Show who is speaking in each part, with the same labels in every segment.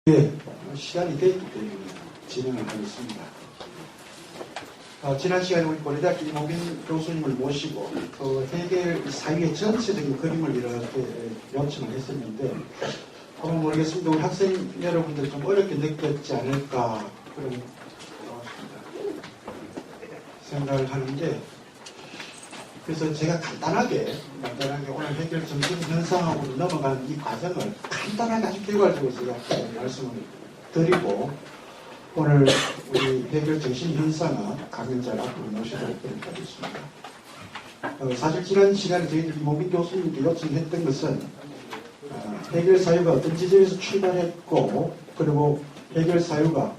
Speaker 1: 네, 시간이 됐기 때문에 진행을 하겠습니다. 지난 시간에 우리 고려대학교 이모빈 교수님을 모시고 해겔 사유의 전체적인 그림을 이렇게 요청을 했었는데 모르겠습니다. 우리 학생 여러분들 좀 어렵게 느꼈지 않을까 그런 생각을 하는데, 그래서 제가 간단하게 오늘 해겔 정신 현상하고 넘어가는 이 과정을 간단하게 아주 결과적으로 제가 말씀을 드리고, 오늘 우리 해겔 정신 현상학 강연자를 앞으로 모시도록 하겠습니다. 사실 지난 시간에 저희들이 이모빈 교수님께 요청했던 것은 해겔 사유가 어떤 지점에서 출발했고, 그리고 해겔 사유가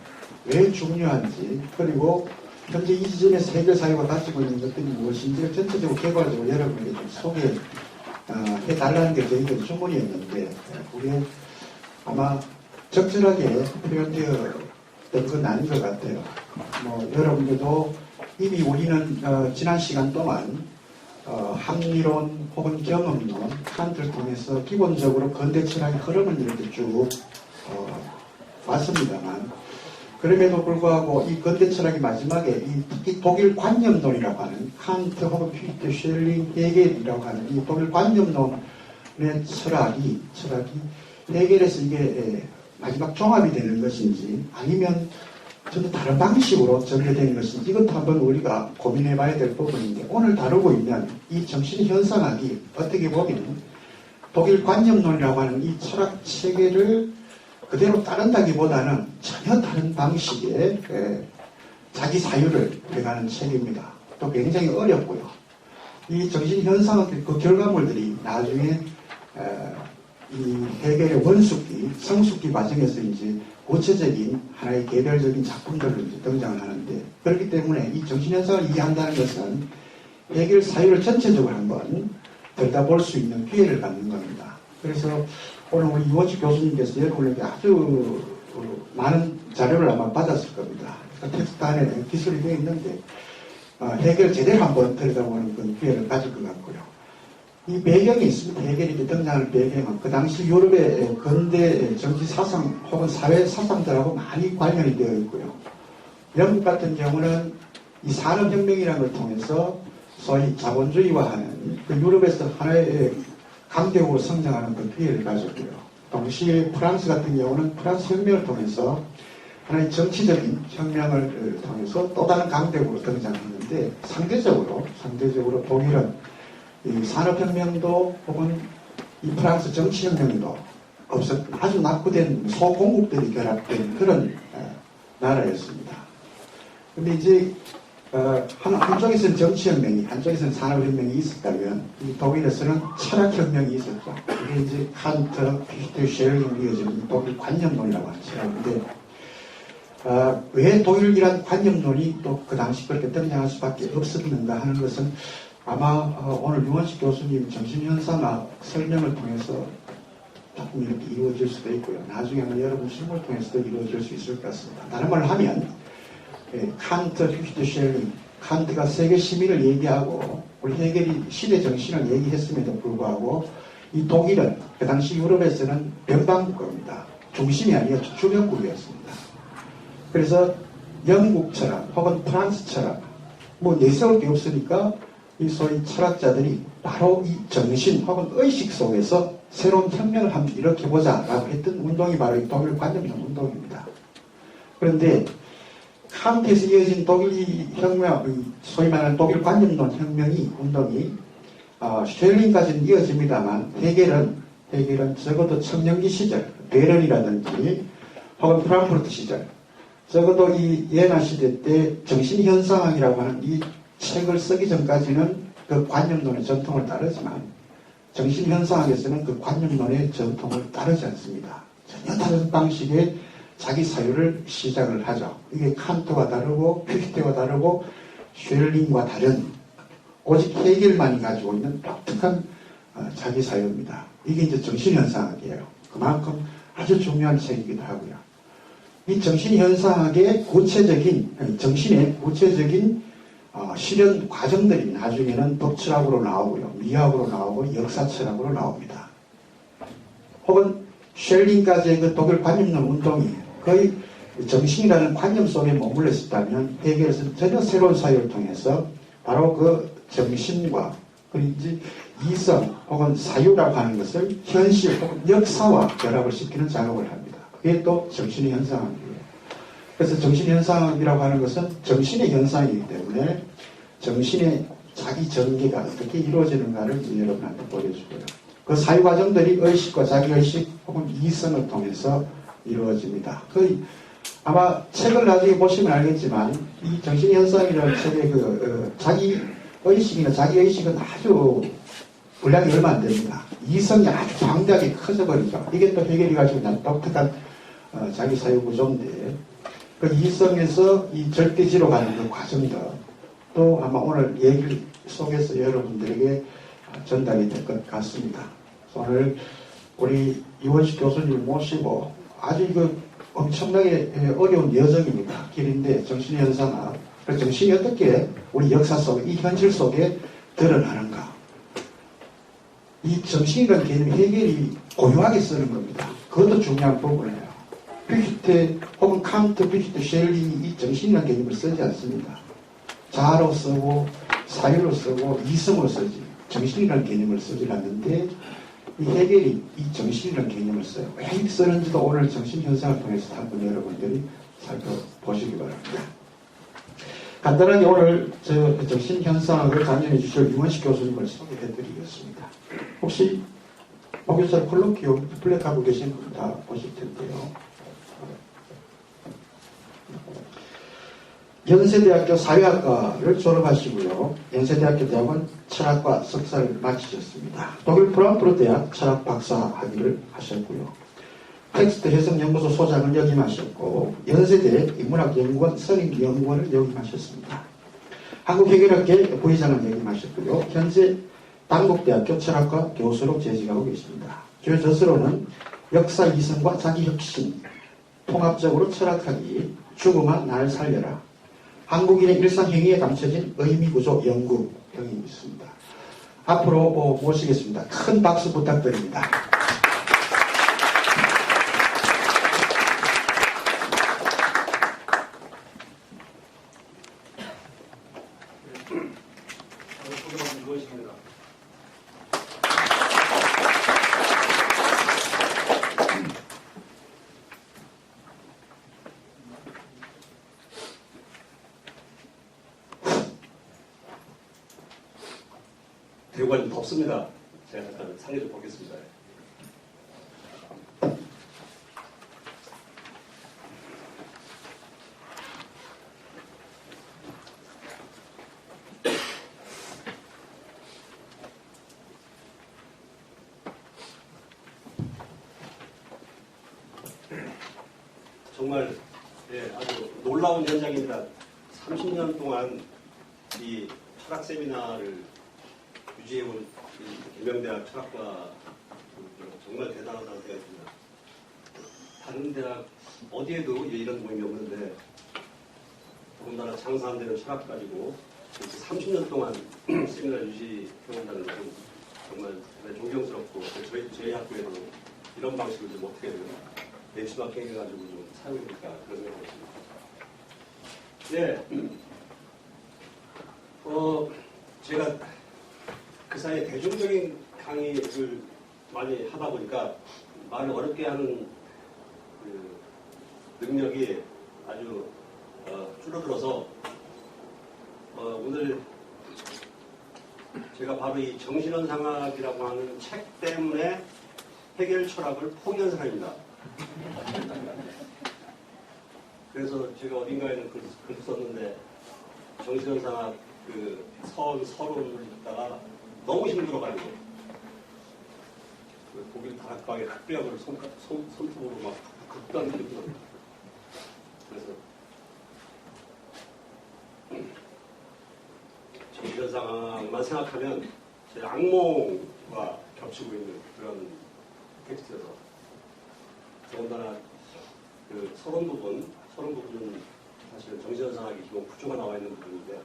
Speaker 1: 왜 중요한지, 그리고 현재 이 지점에서 해겔 사유가 가지고 있는 것들이 무엇인지 전체적으로 개괄적으로 여러분에게 좀 소개해달라는 게 저희들의 주문이었는데, 우리 아마 적절하게 표현되었던 건 아닌 것 같아요. 여러분들도 이미 우리는 지난 시간 동안 합리론 혹은 경험론, 칸트를 통해서 기본적으로 근대 철학의 흐름을 이렇게 쭉 봤습니다만, 그럼에도 불구하고 이 근대 철학의 마지막에 특히 독일 관념론이라고 하는 칸트 혹은 피히트, 쉘링, 헤겔이라고 하는 이 독일 관념론의 철학이 헤겔에서 이게 마지막 종합이 되는 것인지 아니면 전혀 다른 방식으로 전개되는 것인지, 이것도 한번 우리가 고민해 봐야 될 부분인데, 오늘 다루고 있는 이 정신현상학이 어떻게 보면 독일 관념론이라고 하는 이 철학 체계를 그대로 따른다기보다는 전혀 다른 방식의 자기 사유를 해가는 책입니다. 또 굉장히 어렵고요. 이 정신현상학의 그 결과물들이 나중에 이 해겔의 원숙기, 성숙기 과정에서 이제 구체적인 하나의 개별적인 작품들로 이제 등장을 하는데, 그렇기 때문에 이 정신현상을 이해한다는 것은 해겔 사유를 전체적으로 한번 들여다볼 수 있는 기회를 갖는 겁니다. 그래서 오늘 우리 이호지 교수님께서 여러분에게 아주 많은 자료를 아마 받았을 겁니다. 텍스트 안에 기술이 되어 있는데 해겔 제대로 한번 들여다보는 그런 기회를 가질 것 같고요. 이 배경이 있습니다. 해겔이 등장하는 배경은 그 당시 유럽의 근대 정치 사상 혹은 사회 사상들하고 많이 관련이 되어 있고요. 영국 같은 경우는 이 산업혁명이라는 걸 통해서 소위 자본주의화하는 그 유럽에서 하나의 강대국으로 성장하는 그 기회를 가졌고요. 동시에 프랑스 같은 경우는 프랑스 혁명을 통해서 하나의 정치적인 혁명을 통해서 또 다른 강대국으로 등장했는데, 상대적으로 독일은 이 산업혁명도 혹은 이 프랑스 정치혁명도 아주 낙후된 소공국들이 결합된 그런 나라였습니다. 근데 이제 한쪽에서는 정치혁명이, 한쪽에서는 산업혁명이 있었다면, 이 독일에서는 철학혁명이 있었죠. 이게 이제 칸트, 피히트, 쉘링으로 이어지는 독일 관념론이라고 하는 철학인데, 왜 독일이란 관념론이 또 그 당시 그렇게 등장할 수밖에 없었는가 하는 것은 아마 오늘 유원식 교수님 정신현상학 설명을 통해서 조금 이렇게 이루어질 수도 있고요. 나중에 여러분 실무를 통해서도 이루어질 수 있을 것 같습니다. 다른 말로 하면 칸트, 피히트, 쉘링, 칸트가 세계 시민을 얘기하고 우리 해겔이 시대 정신을 얘기했음에도 불구하고 이 독일은 그 당시 유럽에서는 변방국가입니다. 중심이 아니라 주변국이었습니다. 그래서 영국 철학 혹은 프랑스 철학 내세울 게 없으니까 이 소위 철학자들이 바로 이 정신 혹은 의식 속에서 새로운 혁명을 한번 일으켜보자라고 했던 운동이 바로 이 독일 관념론 운동입니다. 그런데 칸트에서 이어진 독일 혁명, 소위 말하는 독일 관념론 운동이 쉘링까지는 이어집니다만, 해겔은 적어도 청년기 시절, 베른이라든지 혹은 프랑크푸르트 시절, 적어도 이 예나 시대 때 정신현상학이라고 하는 이 책을 쓰기 전까지는 그 관념론의 전통을 따르지만, 정신현상학에서는 그 관념론의 전통을 따르지 않습니다. 전혀 다른 방식의 자기 사유를 시작을 하죠. 이게 칸트와 다르고 피히트와 다르고 쉘링과 다른, 오직 해겔만이 가지고 있는 독특한 자기 사유입니다. 이게 이제 정신현상학이에요. 그만큼 아주 중요한 책이기도 하고요. 이 정신현상학의 정신의 구체적인 실현 과정들이 나중에는 법철학으로 나오고요, 미학으로 나오고 역사철학으로 나옵니다. 혹은 쉘링까지의 그 독일 관념론 운동이 거의 정신이라는 관념 속에 머물러 있었다면 헤겔은 전혀 새로운 사유를 통해서 바로 그 정신과 그리고 이제 이성 혹은 사유라고 하는 것을 현실 혹은 역사와 결합을 시키는 작업을 합니다. 그게 또 정신의 현상학이에요. 그래서 정신의 현상학이라고 하는 것은 정신의 현상이기 때문에 정신의 자기 전개가 어떻게 이루어지는가를 여러분한테 보여주고요. 그 사유 과정들이 의식과 자기의식 혹은 이성을 통해서 이루어집니다. 거의 아마 책을 나중에 보시면 알겠지만 이 정신현상이라는 책의 자기의식이나 자기의식은 아주 분량이 얼마 안 됩니다. 이성이 아주 방대하게 커져버리죠. 이게 또 해결이 가지고 있는 독특한 자기 사유 구조인데 그 이성에서 이 절대지로 가는 그 과정들 또 아마 오늘 얘기 속에서 여러분들에게 전달이 될 것 같습니다. 오늘 우리 이원식 교수님을 모시고 아주 엄청나게 어려운 여정입니다. 길인데 정신의 현상학. 정신이 어떻게 우리 역사 속에 이 현실 속에 드러나는가. 이 정신이라는 개념이 해결이 고유하게 쓰는 겁니다. 그것도 중요한 부분이에요. 퓨히테 혹은 칸트, 퓨히테, 쉘링이 이 정신이라는 개념을 쓰지 않습니다. 자아로 쓰고 사유로 쓰고 이성으로 쓰지 정신이라는 개념을 쓰지 않는데 이 해결이 이 정신이라는 개념을 써요. 왜 이렇게 쓰는지도 오늘 정신현상을 통해서 한번 여러분들이 살펴보시기 바랍니다. 간단하게 오늘 정신현상을 강연해 주실 이원식 교수님을 소개해 드리겠습니다. 혹시 목요일 콜로키움 플렉하고 계신 분 다 보실 텐데요. 연세대학교 사회학과를 졸업하시고요. 연세대학교 대학원 철학과 석사를 마치셨습니다. 독일 프랑크푸르트 대학 철학 박사 학위를 하셨고요. 텍스트 해석연구소 소장을 역임하셨고 연세대 인문학연구원 선임연구원을 역임하셨습니다. 한국해결학회 부의장을 역임하셨고요. 현재 단국대학교 철학과 교수로 재직하고 계십니다. 주요 저서로는 역사 이성과 자기혁신, 통합적으로 철학하기, 죽음아 날 살려라, 한국인의 일상행위에 감춰진 의미구조 연구 등이 있습니다. 앞으로 모시겠습니다. 큰 박수 부탁드립니다.
Speaker 2: 대구가 좀 덥습니다. 제가 잠깐 상해 좀 보겠습니다. 정말 아주 놀라운 현장입니다. 30년 동안 이 철학 세미나를 유지해온 계명대학 철학과 정말 대단하다는 생각이 듭니다. 다른 대학 어디에도 이런 모임이 없는데 더군다나 장사 안 되는 철학 가지고 30년 동안 세미나 유지해온다는 것은 정말 존경스럽고 저희 학교에도 이런 방식을 좀 어떻게든 벤치마킹 해가지고 좀 사용해볼까 그런 생각이 듭니다. 제가 그 사이에 대중적인 강의를 많이 하다 보니까 말을 어렵게 하는 그 능력이 아주 줄어들어서 오늘 제가 바로 이 정신현상학이라고 하는 책 때문에 해결 철학을 포기한 사람입니다. 그래서 제가 어딘가에는 글 썼는데 정신현상학 그 서론을 읽다가 너무 힘들어가지고 독일 다락방에 학부역을 손톱으로 막 극단으로 힘들어요. 그래서 정신현상학만 생각하면 제 악몽과 겹치고 있는 그런 텍스트여서 더군다나 그 서론 부분은 사실은 정신현상학이 기본 구조가 나와 있는 부분인데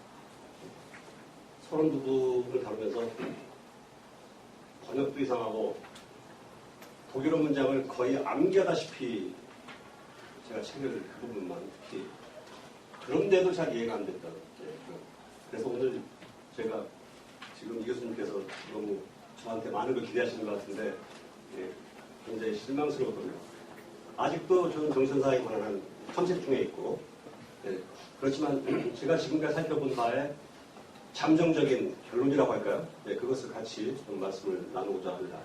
Speaker 2: 서론 부분을 다루면서 번역도 이상하고 독일어 문장을 거의 암기하다시피 제가 책을 그 부분만 특히 그런데도 잘 이해가 안 됐다. 그래서 오늘 제가 지금 이 교수님께서 너무 저한테 많은 걸 기대하시는 것 같은데 굉장히 실망스러웠거든요. 아직도 저는 정신사에 관한 탐색 중에 있고 그렇지만 제가 지금까지 살펴본 바에 잠정적인 결론이라고 할까요? 그것을 같이 좀 말씀을 나누고자 합니다.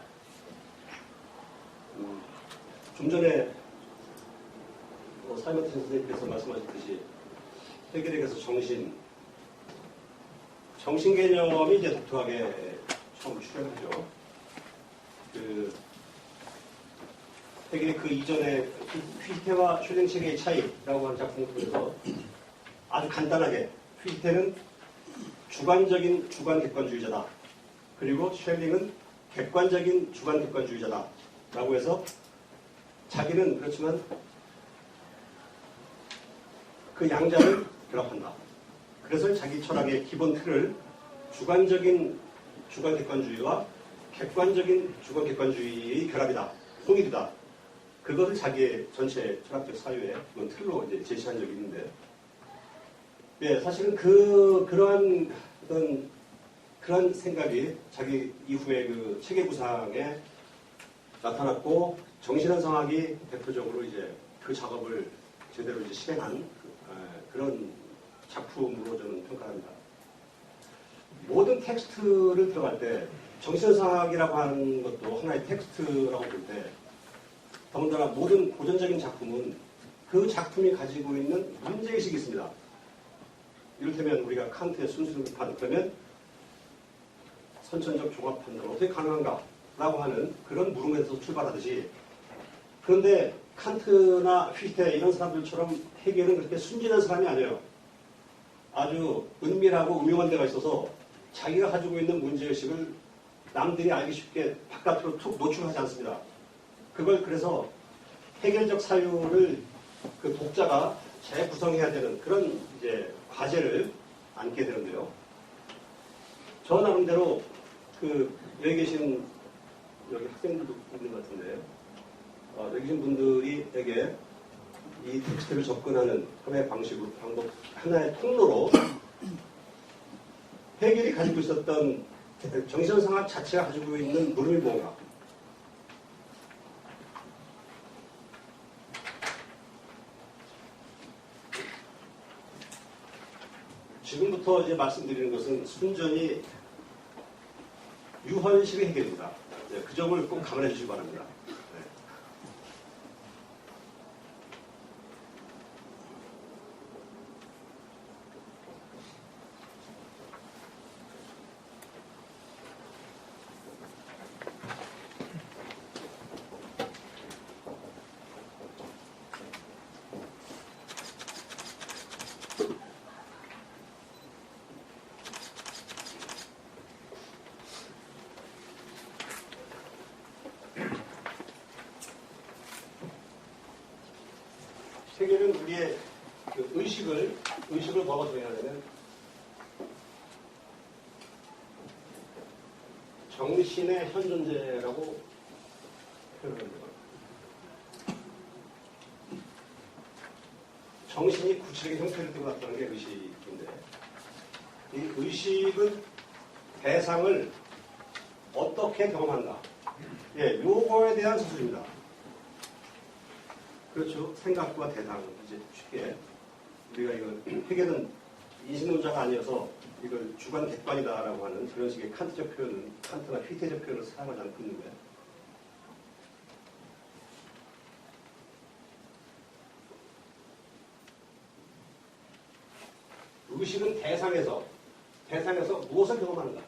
Speaker 2: 좀 전에 사이먼 선생님께서 말씀하셨듯이 해결에게서 정신 개념이 이제 독특하게 처음 출현하죠. 해결의 그 이전에 휘테와 슐링책의 차이라고 하는 작품을 통해서 아주 간단하게 휘테는 주관적인 주관-객관주의자다. 그리고 슐링은 객관적인 주관-객관주의자다. 라고 해서 자기는 그렇지만 그 양자를 결합한다. 그래서 자기 철학의 기본 틀을 주관적인 주관-객관주의와 객관적인 주관-객관주의의 결합이다. 통일이다. 그것을 자기의 전체 철학적 사유의 기본 틀로 이제 제시한 적이 있는데, 사실은 그러한 생각이 자기 이후에 그 체계 구상에 나타났고, 정신현상학이 대표적으로 이제 그 작업을 제대로 이제 실행한 그런 작품으로 저는 평가합니다. 모든 텍스트를 들어갈 때 정신현상학이라고 하는 것도 하나의 텍스트라고 볼 때, 더군다나 모든 고전적인 작품은 그 작품이 가지고 있는 문제의식이 있습니다. 이를테면 우리가 칸트의 순수성 비판, 그러면 선천적 종합 판단은 어떻게 가능한가? 라고 하는 그런 물음에서 출발하듯이, 그런데 칸트나 휘테 이런 사람들처럼 해결은 그렇게 순진한 사람이 아니에요. 아주 은밀하고 음흉한 데가 있어서 자기가 가지고 있는 문제의식을 남들이 알기 쉽게 바깥으로 툭 노출하지 않습니다. 그걸 그래서 해결적 사유를 그 독자가 재구성해야 되는 그런 이제 과제를 안게 되는데요. 저 나름대로 여기 계신 여기 학생들도 있는 것 같은데, 여기 계신 분들에게 이 텍스트를 접근하는 하나의 방법, 하나의 통로로 해결이 가지고 있었던 정신상학 자체가 가지고 있는 물음이 뭔가, 지금부터 이제 말씀드리는 것은 순전히 유헌식의 해결입니다. 그 점을 꼭 감안해 주시기 바랍니다. 해결은 우리의 그 의식을 뭐가 정의하냐면 정신의 현존재라고 표현합니다. 정신이 구체적인 형태를 띠고 나타나는 게 의식인데, 이 의식은 대상을 어떻게 경험한다. 요거에 대한 서술입니다. 그렇죠. 생각과 대상. 이제 쉽게 우리가 이걸 해결은 인식론자가 아니어서 이걸 주관 객관이다라고 하는 그런 식의 칸트적 표현은, 칸트나 휘테적 표현을 사용하지 않고 있는 거예요. 의식은 대상에서 무엇을 경험하는가?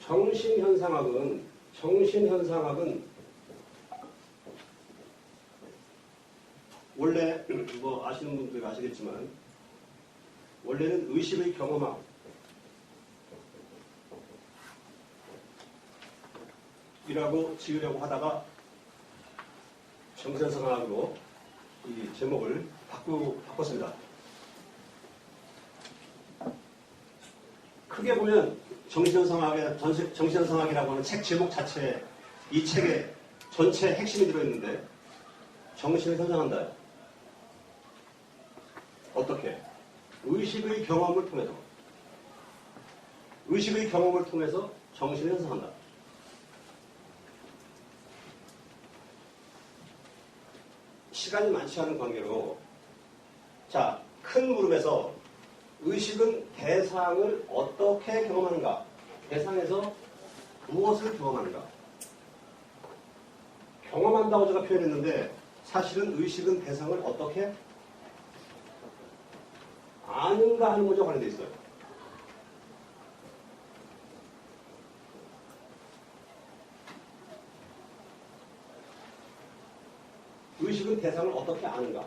Speaker 2: 정신현상학은 원래 뭐 아시는 분들 아시겠지만 원래는 의식의 경험함, 이라고 지으려고 하다가 정신현상학으로 이 제목을 바꿨습니다. 크게 보면 정신현상학이라고 하는 책 제목 자체에 이 책에 전체 핵심이 들어있는데 정신을 현상한다. 어떻게? 의식의 경험을 통해서. 의식의 경험을 통해서 정신을 현상한다. 시간이 많지 않은 관계로 자, 큰 물음에서 의식은 대상을 어떻게 경험하는가? 대상에서 무엇을 경험하는가? 경험한다고 제가 표현했는데 사실은 의식은 대상을 어떻게 아는가 하는 문제와 관련되어 있어요. 의식은 대상을 어떻게 아는가?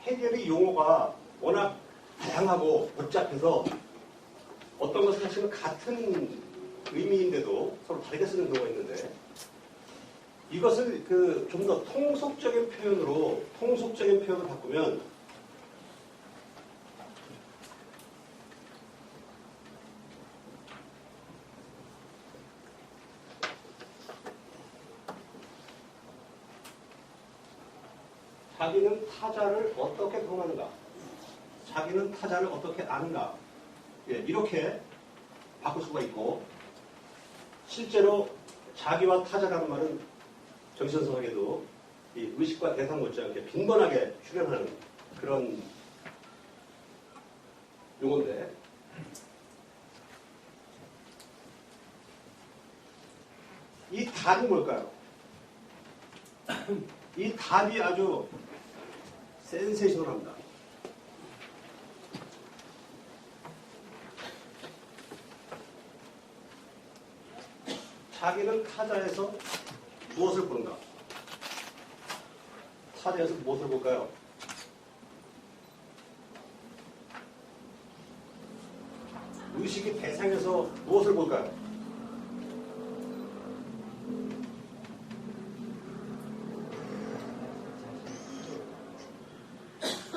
Speaker 2: 해결의 용어가 워낙 다양하고 복잡해서 어떤 것은 사실은 같은 의미인데도 서로 다르게 쓰는 경우가 있는데 이것을 좀 더 통속적인 표현으로 바꾸면 자기는 타자를 어떻게 경험하는가? 자기는 타자를 어떻게 아는가? 예, 이렇게 바꿀 수가 있고 실제로 자기와 타자라는 말은 정신성학에도 이 의식과 대상 못지않게 빈번하게 출현하는 그런 용어인데 이 답이 뭘까요? 이 답이 아주 센세이셔널합니다. 자기는 타자에서 무엇을 보는가? 타자에서 무엇을 볼까요? 의식이 대상에서 무엇을 볼까요?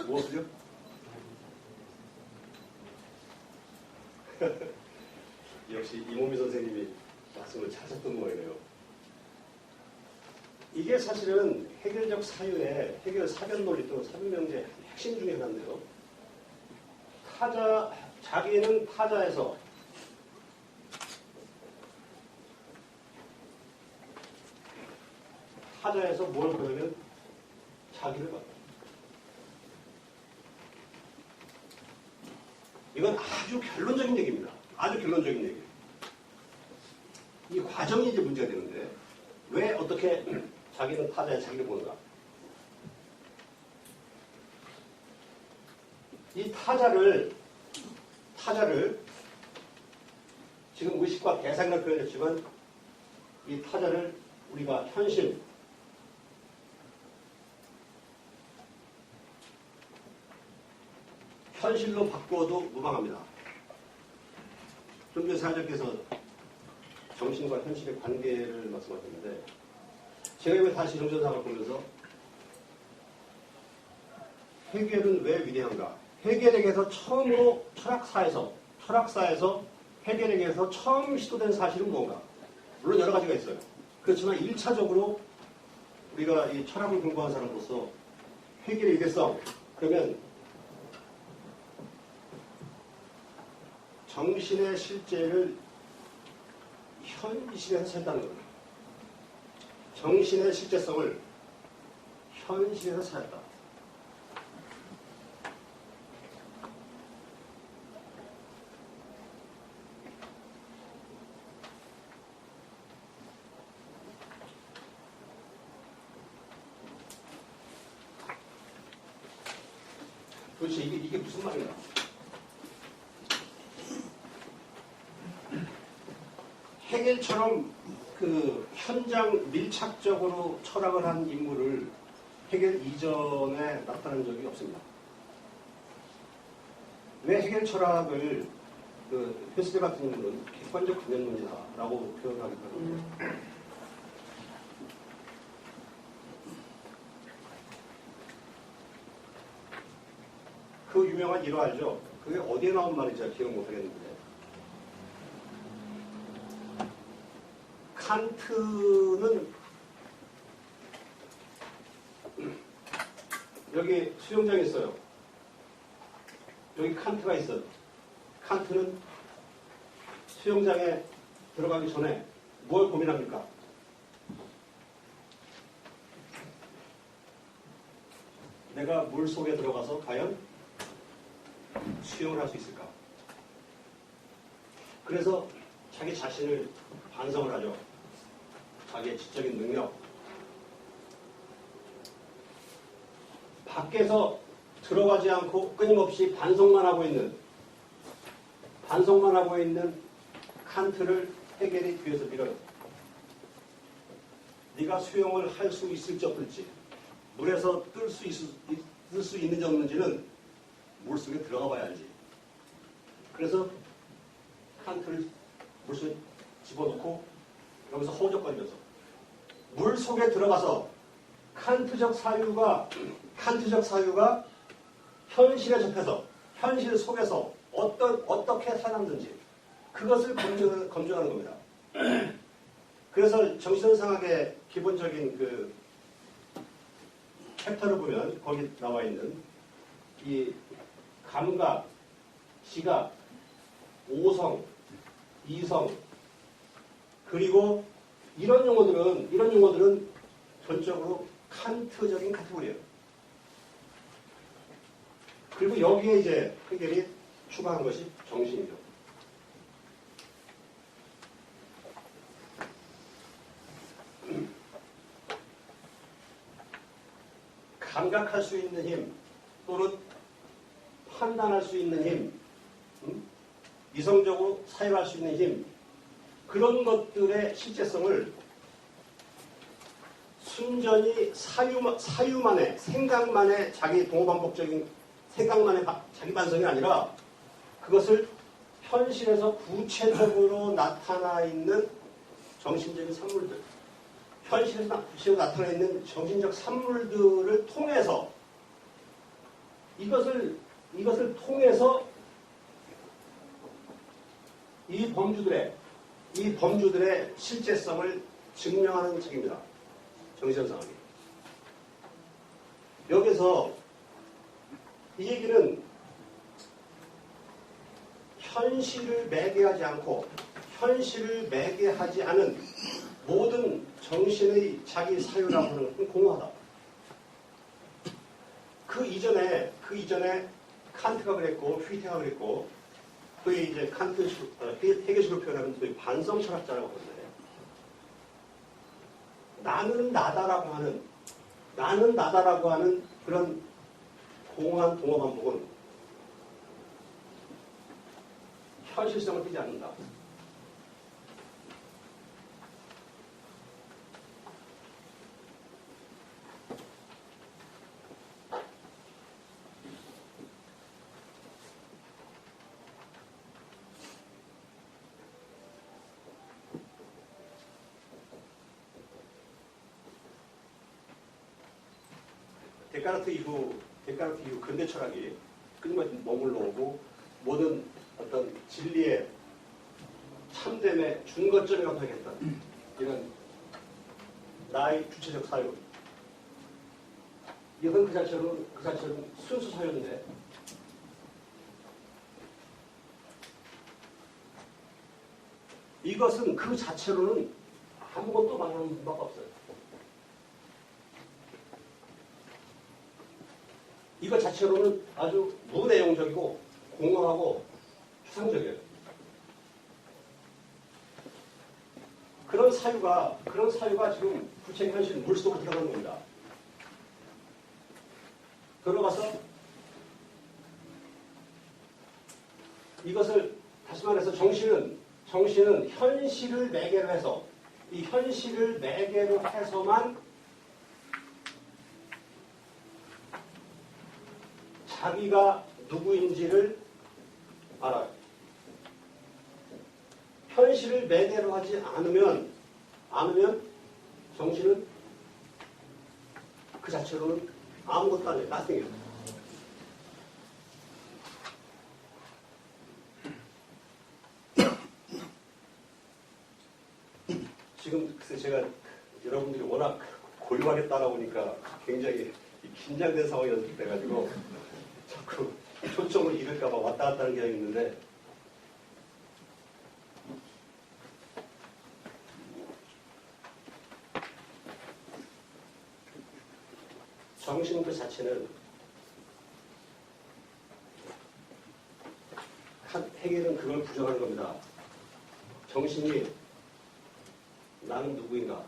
Speaker 2: 무엇을요? 역시 이모미 선생님이 말씀을 찾았던 모양이네요. 이게 사실은 해결적 사유의 해결 사변 논리 또는 사변 명제의 핵심 중에 하나인데요. 자기는 타자에서 뭘 보냐면 자기를 봤다. 이건 아주 결론적인 얘기입니다. 아주 결론적인 얘기. 이 과정이 이제 문제가 되는데 왜 어떻게 자기는 타자에 자기를 보는가? 이 타자를 지금 의식과 대상이라고 표현했지만 이 타자를 우리가 현실로 바꾸어도 무방합니다. 좀 전에 사회자께서 정신과 현실의 관계를 말씀하셨는데 제가 이번에 다시 정신상을 보면서 해결은 왜 위대한가? 해결에게서 처음으로 철학사에서 해결에게서 처음 시도된 사실은 뭔가? 물론 여러 가지가 있어요. 그렇지만 1차적으로 우리가 이 철학을 공부한 사람으로서 해결의 위대성 그러면 정신의 실제를 현실에서 찾다는 겁니다. 정신의 실제성을 현실에서 찾았다. 도대체 이게 무슨 말인가? 해겔처럼 그 현장 밀착적으로 철학을 한 인물을 해겔 이전에 나타난 적이 없습니다. 왜 해겔 철학을 헤스델 같은 인물은 객관적 근현론이다라고 표현하기도 하는데 유명한 일화 알죠? 그게 어디에 나온 말인지 잘 기억 못하겠는데 칸트는 여기 수영장이 있어요. 여기 칸트가 있어요. 칸트는 수영장에 들어가기 전에 뭘 고민합니까? 내가 물 속에 들어가서 과연 수영을 할 수 있을까? 그래서 자기 자신을 반성을 하죠. 자기의 지적인 능력. 밖에서 들어가지 않고 끊임없이 반성만 하고 있는 칸트를 해겔이 뒤에서 밀어요. 네가 수영을 할 수 있을지 없을지, 물에서 뜰 수 있는지 없는지는 물속에 들어가 봐야 알지. 그래서 칸트를 물속에 집어넣고 여기서 허우적거리면서 물속에 들어가서 칸트적 사유가 현실에 접해서 현실 속에서 어떻게 살았는지 그것을 검증하는 겁니다. 그래서 정신상학의 기본적인 그 챕터를 보면 거기 나와 있는 이 감각, 시각, 오성, 이성 그리고 이런 용어들은 전적으로 칸트적인 카테고리예요. 그리고 여기에 이제 해겔이 추가한 것이 정신이죠. 감각할 수 있는 힘 또는 판단할 수 있는 힘, 이성적으로 사용할 수 있는 힘 그런 것들의 실제성을 순전히 사유만의 생각만의 자기 동호반복적인 생각만의 자기 반성이 아니라 그것을 현실에서 구체적으로 나타나 있는 정신적인 산물들 현실에서 구체적으로 나타나 있는 정신적 산물들을 통해서 이것을 통해서 이 범주들의 실제성을 증명하는 책입니다. 정신상학이. 여기서 이 얘기는 현실을 매개하지 않고 현실을 매개하지 않은 모든 정신의 자기 사유라고 하는 것은 공허하다. 그 이전에 칸트가 그랬고 휘테가 그랬고 그의 이제 해겔식으로 표현하면 소위 반성 철학자라고 하는데 나는 나다라고 하는 그런 공허한 동어 반복은 현실성을 띠지 않는다. 데카르트 이후 근대 철학이 끊임없이 머물러 오고 모든 어떤 진리의 참됨의 중거점이라고 하겠던 이런 나의 주체적 사유 이건 그 자체로는 순수 사유인데 이것은 그 자체로는 아무것도 말하는 바가 없어요. 이것 자체로는 아주 무내용적이고 공허하고 추상적이에요. 그런 사유가 지금 구체 현실 물속으로 들어가는 겁니다. 들어가서 이것을 다시 말해서 정신은 현실을 매개로 해서 이 현실을 매개로 해서만 자기가 누구인지를 알아요. 현실을 매개로 하지 않으면 정신은 그 자체로는 아무것도 아니에요. nothing이에요. 지금 글쎄 제가 여러분들이 워낙 고요하게 따라오니까 굉장히 긴장된 상황이 연습돼가지고 자꾸 초점을 잃을까봐 왔다 갔다 하는 게 있는데 정신 그 자체는 해결은 그걸 부정하는 겁니다. 정신이 나는 누구인가?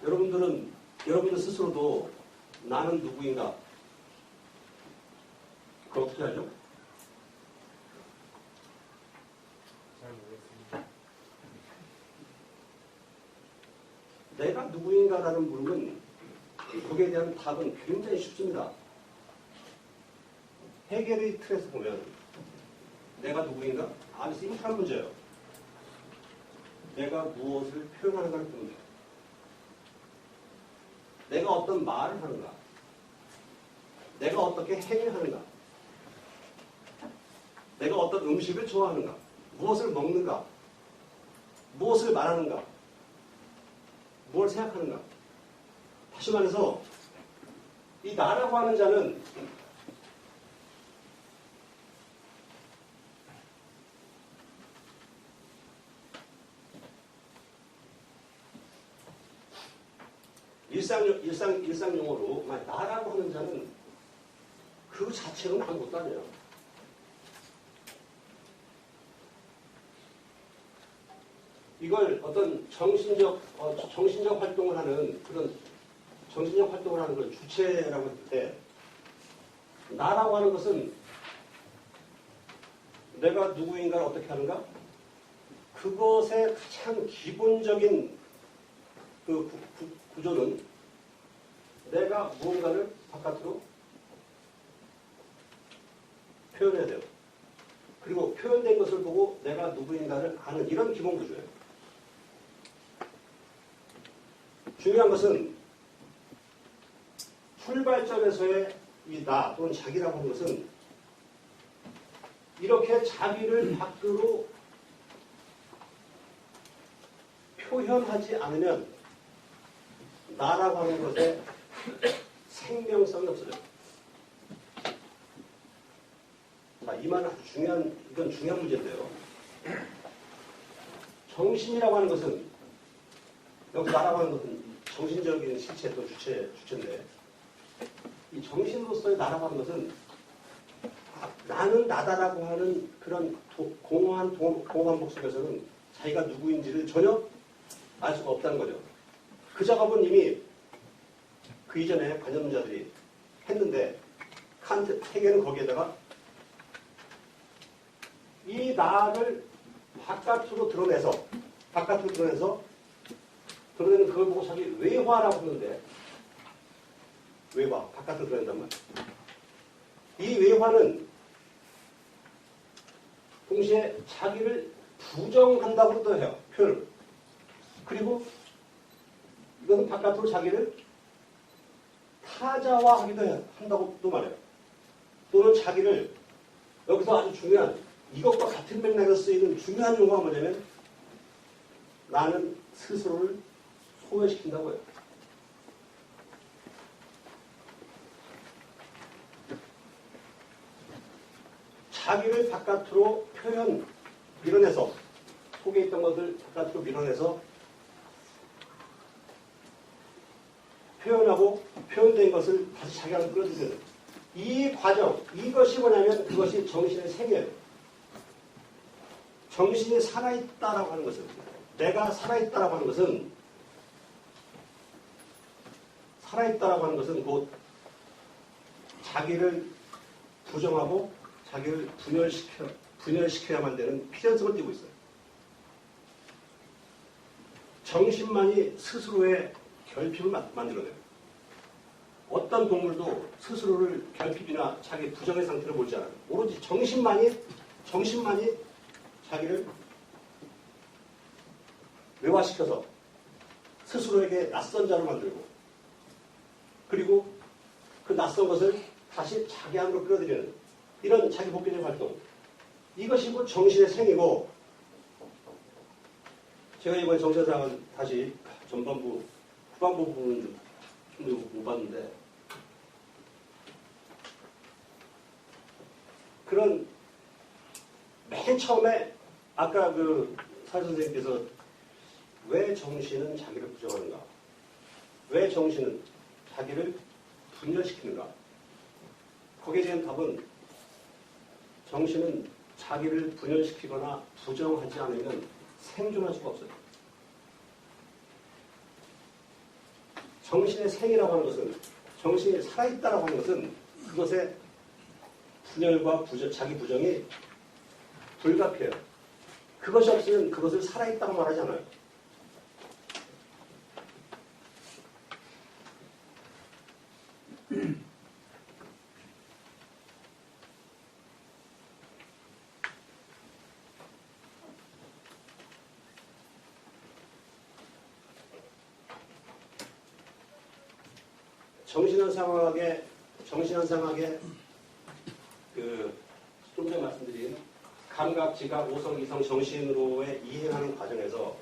Speaker 2: 여러분들 스스로도 나는 누구인가? 그걸 어떻게 하죠?
Speaker 3: 잘 모르겠습니다.
Speaker 2: 내가 누구인가라는 물음은 거기에 대한 답은 굉장히 쉽습니다. 해결의 틀에서 보면 내가 누구인가? 아주 심플한 문제예요. 내가 무엇을 표현하는가를 보면 돼요. 내가 어떤 말을 하는가? 내가 어떻게 행위하는가? 내가 어떤 음식을 좋아하는가? 무엇을 먹는가? 무엇을 말하는가? 무엇을 생각하는가? 다시 말해서 이 나라고 하는 자는 일상 용어로 나라고 하는 자는 그 자체는 아무것도 아니에요. 이걸 어떤 정신적 활동을 하는 그런 주체라고 했을 때 나라고 하는 것은 내가 누구인가를 어떻게 하는가? 그것의 가장 기본적인 그 구조는 내가 무언가를 바깥으로 표현해야 돼요. 그리고 표현된 것을 보고 내가 누구인가를 아는 이런 기본 구조예요. 중요한 것은 출발점에서의 이 나 또는 자기라고 하는 것은 이렇게 자기를 밖으로 표현하지 않으면 나라고 하는 것에 생명성이 없어져요. 자, 이 말은 아주 이건 중요한 문제인데요. 정신이라고 하는 것은, 여기 나라고 하는 것은 정신적인 실체 또 주체인데, 이 정신으로서의 나라고 하는 것은 나는 나다라고 하는 그런 공허한 반복 속에서는 자기가 누구인지를 전혀 알 수가 없다는 거죠. 그 작업은 이미 그 이전에 관념자들이 했는데 해결은 거기에다가 이 나를 바깥으로 드러내는 그걸 보고 자기 외화라고 하는데 외화, 바깥으로 드러낸단 말이에요. 이 외화는 동시에 자기를 부정한다고도 해요. 표현을. 그리고 이것은 바깥으로 자기를 타자화하기도 한다고 또 말해요. 또는 자기를 여기서 아주 중요한 이것과 같은 맥락에서 쓰이는 중요한 용어가 뭐냐면 나는 스스로를 소외시킨다고 해요. 자기를 바깥으로 밀어내서 속에 있던 것을 바깥으로 밀어내서 표현하고 표현된 것을 다시 자기 안으로 끌어들이는 이 과정, 이것이 뭐냐면 그것이 정신의 생애예요. 정신이 살아있다라고 하는 것은 내가 살아있다라고 하는 것은 곧 자기를 부정하고 자기를 분열시켜야만 되는 필연성을 띠고 있어요. 정신만이 스스로의 결핍을 만들어내요. 어떤 동물도 스스로를 결핍이나 자기 부정의 상태를 보지 않아요. 오로지 정신만이 자기를 외화시켜서 스스로에게 낯선 자로 만들고 그리고 그 낯선 것을 다시 자기 안으로 끌어들이는 이런 자기 복귀적 활동. 이것이 곧 정신의 생이고 제가 이번에 정세상은 다시 전반부, 후반부 부분은 좀 못 봤는데, 그런 맨 처음에 아까 그 사 선생님께서 왜 정신은 자기를 부정하는가? 왜 정신은 자기를 분열시키는가? 거기에 대한 답은 정신은 자기를 분열시키거나 부정하지 않으면 생존할 수가 없어요. 정신의 생이라고 하는 것은, 정신이 살아있다라고 하는 것은 그것의 분열과 자기 부정이 불가피해요. 그것이 없으면 그것을 살아있다고 말하지 않아요. 정신현상학의 좀 전에 말씀드린 감각, 지각, 오성, 이성, 정신으로의 이행하는 과정에서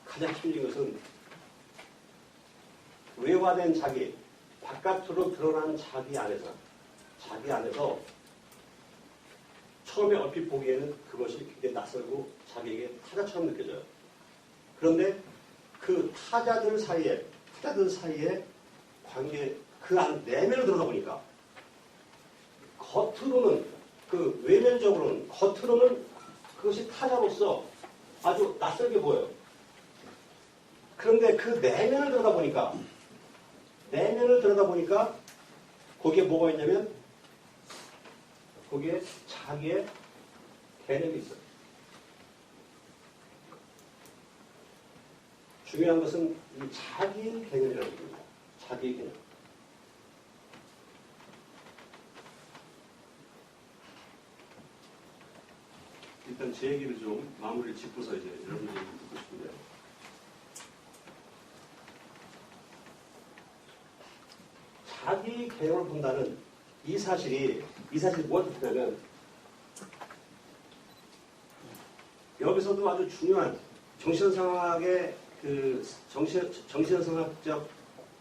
Speaker 2: 가장 힘든 것은 외화된 자기, 바깥으로 드러난 자기 안에서 처음에 얼핏 보기에는 그것이 굉장히 낯설고 자기에게 타자처럼 느껴져요. 그런데 그 타자들 사이에 관계, 그 안 내면을 들여다보니까 겉으로는, 그 외면적으로는, 겉으로는 그것이 타자로서 아주 낯설게 보여요. 그런데 그 내면을 들여다보니까 거기에 뭐가 있냐면 거기에 자기의 개념이 있어요. 중요한 것은 이 자기의 개념이라는 겁니다. 자기의 개념. 일단 제 얘기를 좀 마무리를 짚고서 이제 여러분들 얘기 듣고 싶은데요. 자기 개념을 본다는 이 사실이 무엇을 뜻하냐면, 여기서도 아주 중요한 정신현상학의 그 정신현상학적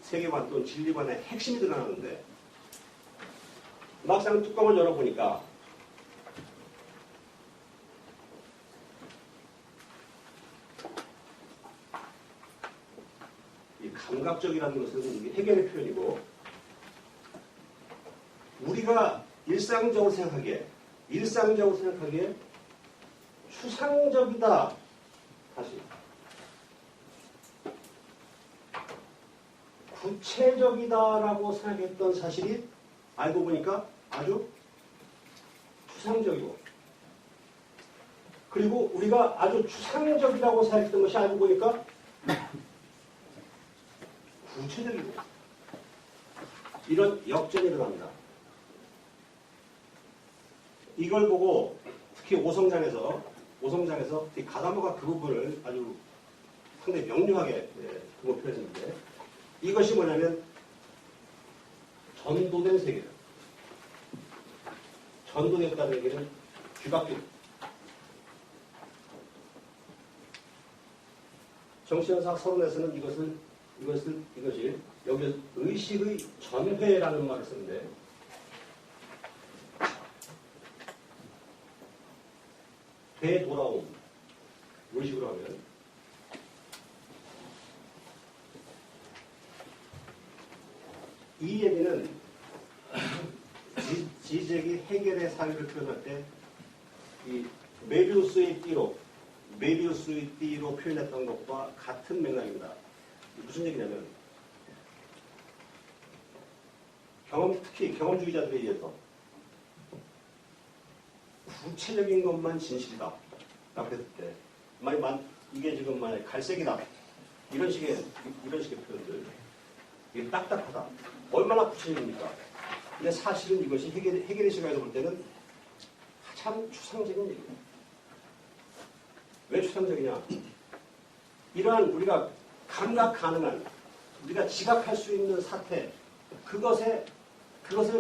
Speaker 2: 세계관 또는 진리관의 핵심이 드러나는데, 막상 뚜껑을 열어보니까 이 감각적이라는 것은 이게 해결의 표현이고, 우리가 일상적으로 생각하기에 추상적이다. 다시. 구체적이다라고 생각했던 사실이 알고 보니까 아주 추상적이고, 그리고 우리가 아주 추상적이라고 생각했던 것이 알고 보니까 구체적이고, 이런 역전이 일어납니다. 이걸 보고 특히 오성장에서 특히 가다모가 그 부분을 아주 상당히 명료하게 그거 표현했는데, 이것이 뭐냐면 전도된 세계예요. 전도됐다는 얘기는 귀밖에. 정신현상 서론에서는 이것이 여기 의식의 전회라는 말을 쓰는데, 되돌아옴, 의식으로 하면 이 얘기는 지적이 해결의 사유를 표현할 때 이 메비우스의 띠로 표현했던 것과 같은 맥락입니다. 무슨 얘기냐면, 특히 경험주의자들에 의해서 구체적인 것만 진실이다. 라고 했을 때, 이게 지금 만약 갈색이다. 이런 식의 표현들. 이게 딱딱하다. 얼마나 구체적입니까? 근데 사실은 이것이 해결의 시각에서 볼 때는 참 추상적인 얘기예요. 왜 추상적이냐? 이러한 우리가 감각 가능한, 우리가 지각할 수 있는 사태, 그것을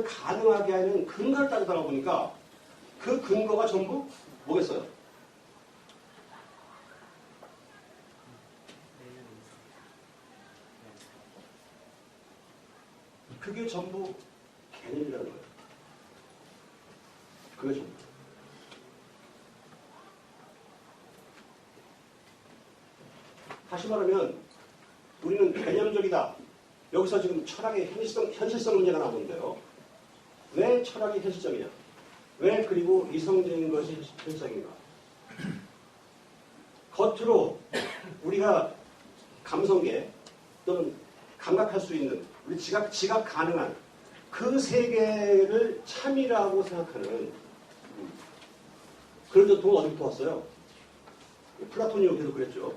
Speaker 2: 가능하게 하는 근거를 따져다 보니까 그 근거가 전부 뭐겠어요? 그게 전부 개념이라는 거예요. 그게 전부. 다시 말하면 우리는 개념적이다. 여기서 지금 철학의 현실성 문제가 나오는데요. 왜 철학이 현실적이냐? 왜 그리고 이성적인 것이 현실적인가? 겉으로 우리가 감성계 또는 감각할 수 있는 우리 지각 가능한 그 세계를 참이라고 생각하는 그런 전통은 어디부터 왔어요? 플라톤이 여기도 그랬죠.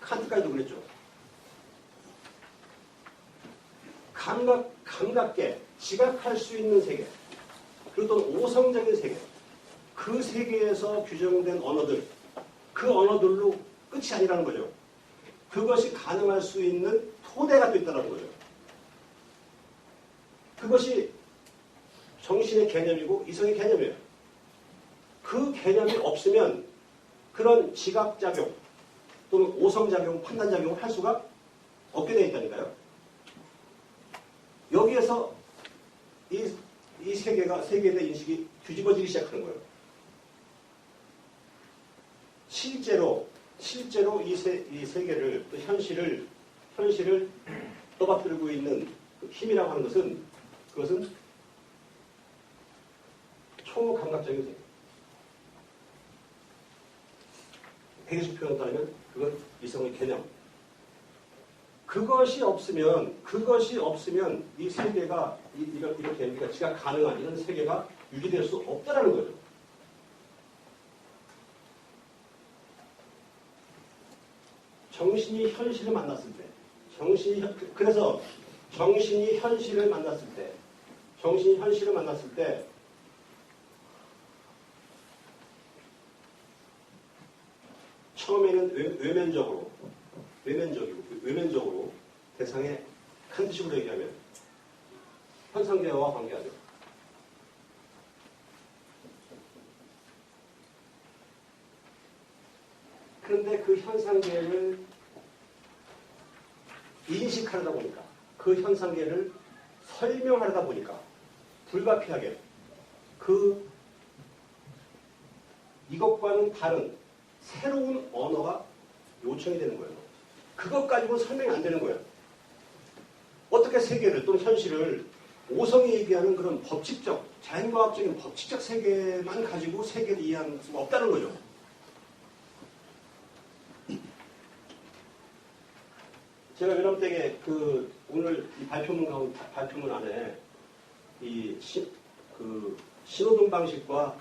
Speaker 2: 칸트까지도 그랬죠. 감각계, 지각할 수 있는 세계, 그리고 또 오성적인 세계, 그 세계에서 규정된 언어들, 그 언어들로 끝이 아니라는 거죠. 그것이 가능할 수 있는 토대가 또 있다는 거죠. 그것이 정신의 개념이고 이성의 개념이에요. 그 개념이 없으면 그런 지각작용 또는 오성작용, 판단작용을 할 수가 없게 되어 있다니까요. 여기에서 이 세계에 대한 인식이 뒤집어지기 시작하는 거예요. 실제로 이 세계를 또 현실을 떠받들고 있는 그 힘이라고 하는 그것은 초감각적인 세계. 대기식 표현을 따르면 그건 이성의 개념. 그것이 없으면 이 세계가 이렇게 우리가 지각 가능한 이런 세계가 유지될 수 없다라는 거죠. 정신이 현실을 만났을 때, 그래서 정신이 현실을 만났을 때 처음에는 외면적으로 대상의 칸트식으로 얘기하면 현상계와 관계하죠. 그런데 그 현상계를 인식하려다 보니까, 그 현상계를 설명하려다 보니까 불가피하게 이것과는 다른 새로운 언어가 요청이 되는 거예요. 그것 가지고 설명이 안 되는 거예요. 어떻게 세계를 또는 현실을 오성이 얘기하는 그런 법칙적, 자연과학적인 법칙적 세계만 가지고 세계를 이해할 수가 없다는 거죠. 제가 여러분에게 오늘 이 발표문 안에 신호등 방식과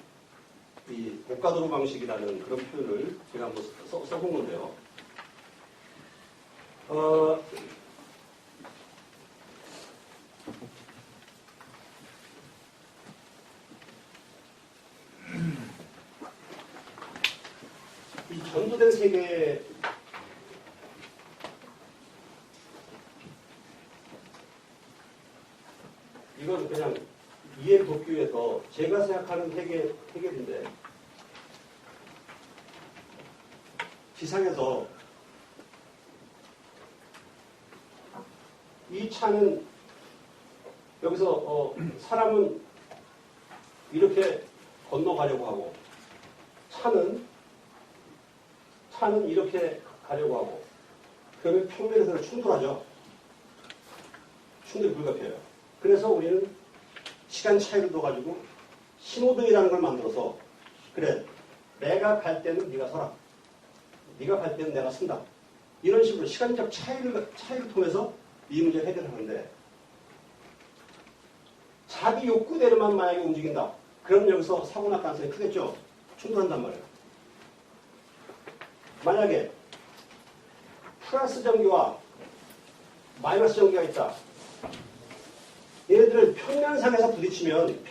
Speaker 2: 이 고가도로 방식이라는 그런 표현을 제가 한번 써본 건데요. 이 전도된 세계 이건 그냥 이해를 돕기 위해서 제가 생각하는 해결인데 지상에서 이 차는 여기서 사람은 이렇게 건너가려고 하고 차는 이렇게 가려고 하고 그러면 평면에서는 충돌하죠. 충돌이 불가피해요. 그래서 우리는 시간 차이를 둬가지고 신호등이라는 걸 만들어서 그래 내가 갈 때는 네가 서라. 네가 갈 때는 내가 쓴다. 이런 식으로 시간적 차이를 통해서 이 문제를 해결하는데 자기 욕구대로만 만약에 움직인다. 그럼 여기서 사고 날 가능성이 크겠죠. 충돌한단 말이에요. 만약에 플러스 전기와 마이너스 전기가 있다. 얘네들을 평면상에 부딪히면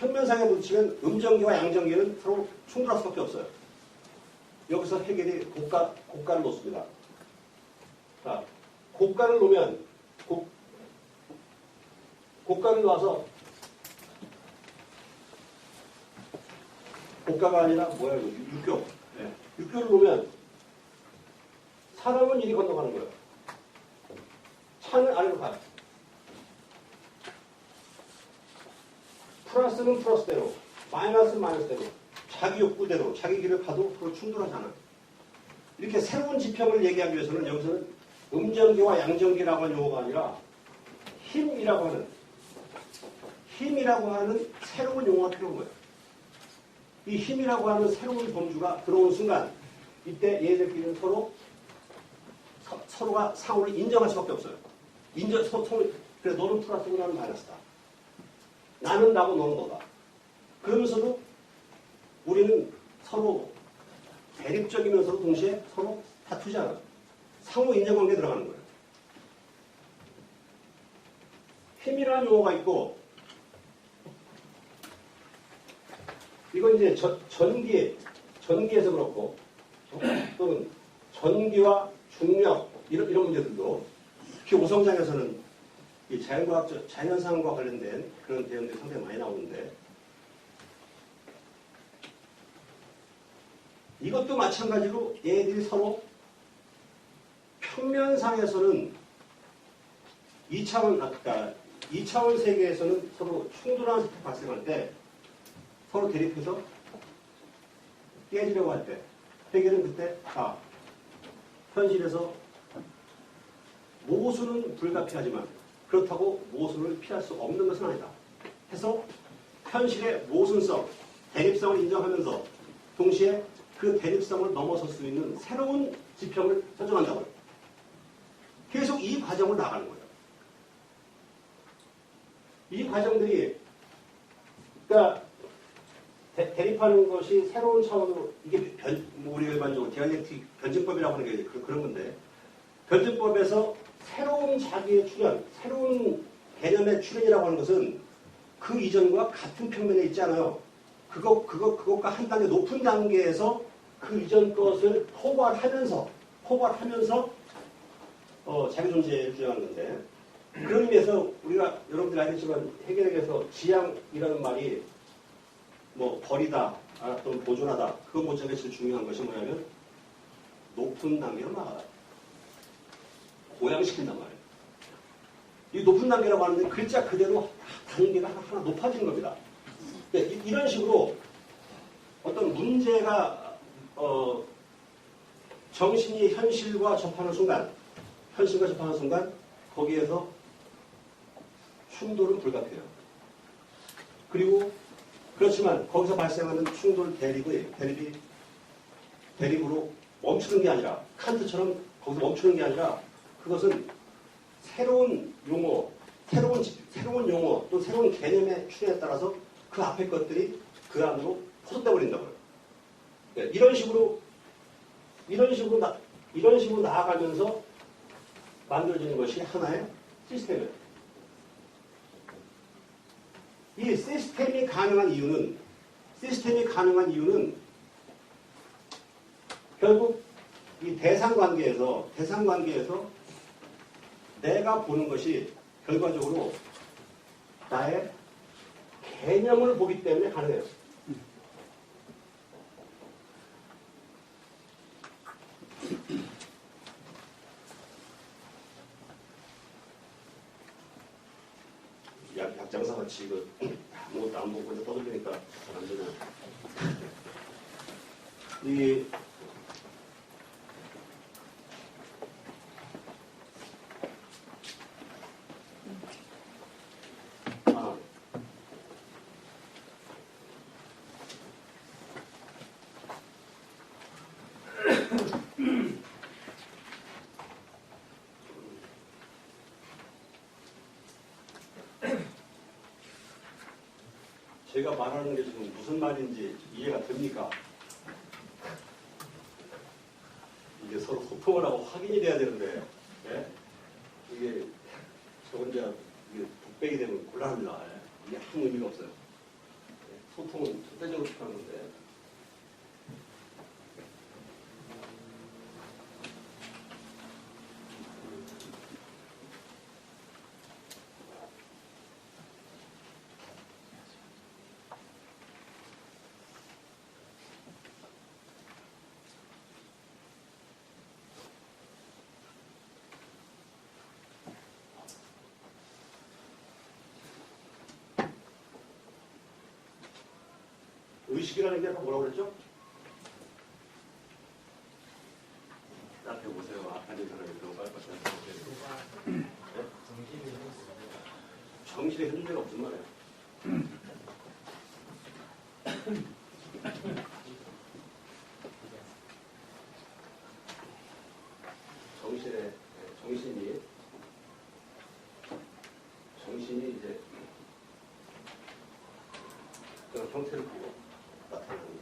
Speaker 2: 음전기와 양전기는 서로 충돌할 수밖에 없어요. 여기서 해결이 고가를 놓습니다. 자, 고가를 놓으면 고가를 놔서 물가가 아니라 뭐야 이거 육교. 네. 육교를 보면 사람은 이리 건너가는 거예요. 차는 아래로 가요. 플러스는 플러스대로, 마이너스는 마이너스대로, 자기 욕구대로, 자기 길을 가도 그걸 충돌하잖아. 이렇게 새로운 지평을 얘기하기 위해서는 여기서는 음정기와 양정기라고 하는 용어가 아니라 힘이라고 하는 새로운 용어가 필요한 거예요. 이 힘이라고 하는 새로운 범주가 들어온 순간 이때 얘네들끼리는 서로가 상호를 인정할 수밖에 없어요. 그래 너는 플러스고 나는 마이너스다. 나는 나고 너는 너다. 그러면서도 우리는 서로 대립적이면서도 동시에 서로 다투지 않아요. 상호 인정관계에 들어가는 거예요. 힘이라는 용어가 있고 이건 이제 전기에서 그렇고 또는 전기와 중력 이런 문제들도 특히 오성장에서는 이 자연상과 관련된 그런 대응들이 상당히 많이 나오는데 이것도 마찬가지로 얘들이 서로 평면상에서는 2차원 세계에서는 서로 충돌하는 상태가 발생할 때 서로 대립해서 깨지려고 할 때 해결은 그때 현실에서 모순은 불가피하지만 그렇다고 모순을 피할 수 없는 것은 아니다. 해서 현실의 모순성, 대립성을 인정하면서 동시에 그 대립성을 넘어설 수 있는 새로운 지평을 설정한다고요. 계속 이 과정을 나가는 거예요. 이 과정들이 그러니까 대립하는 것이 새로운 차원으로 이게 우리 일반적으로 디알렉틱 변증법이라고 하는 게 그런 건데 변증법에서 새로운 자기의 출현, 새로운 개념의 출현이라고 하는 것은 그 이전과 같은 평면에 있지 않아요. 그것과 한 단계 높은 단계에서 그 이전 것을 포괄하면서 자기 존재를 주장하는 건데 그런 의미에서 우리가 여러분들이 알겠지만 해결에서 지향이라는 말이 뭐 버리다 또는 보존하다 그것 못지않게 제일 중요한 것이 뭐냐면 높은 단계로 나가다. 고양시킨단 말이에요. 이 높은 단계라고 하는데 글자 그대로 단계가 하나 높아지는 겁니다. 이런 식으로 어떤 문제가 정신이 현실과 접하는 순간 거기에서 충돌은 불가피해요. 그리고 그렇지만 거기서 발생하는 충돌 대립으로 멈추는 게 아니라 칸트처럼 거기서 멈추는 게 아니라 그것은 새로운 용어 또 새로운 개념의 출현에 따라서 그 앞에 것들이 그 안으로 포섭돼 버린다고요. 이런 식으로 나아가면서 만들어지는 것이 하나의 시스템이에요. 이 시스템이 가능한 이유는 결국 이 대상관계에서 내가 보는 것이 결과적으로 나의 개념을 보기 때문에 가능해요. 약장사 같이 아무것도 안 보고 그냥 떠들리니까 잘 안 되잖아. 제가 말하는 게 지금 무슨 말인지 이해가 됩니까? 이게 서로 소통을 하고 확인이 돼야 되는데, 예? 이게 저 혼자 이게 독백이 되면 곤란합니다. 예? 이게 아무 의미가 없어요. 예? 소통은 절대적으로 필요한 건데. 의식이라는 게 아까 뭐라고 그랬죠? 앞에 보세요. 앞에 있는 사람이 그런 거할 것 같아요.
Speaker 3: 정신이 있습니다.
Speaker 2: 정신에 흔적이 없단 말이에요. 정신이 이제 그런 형태를 보고 나타나는 거예요.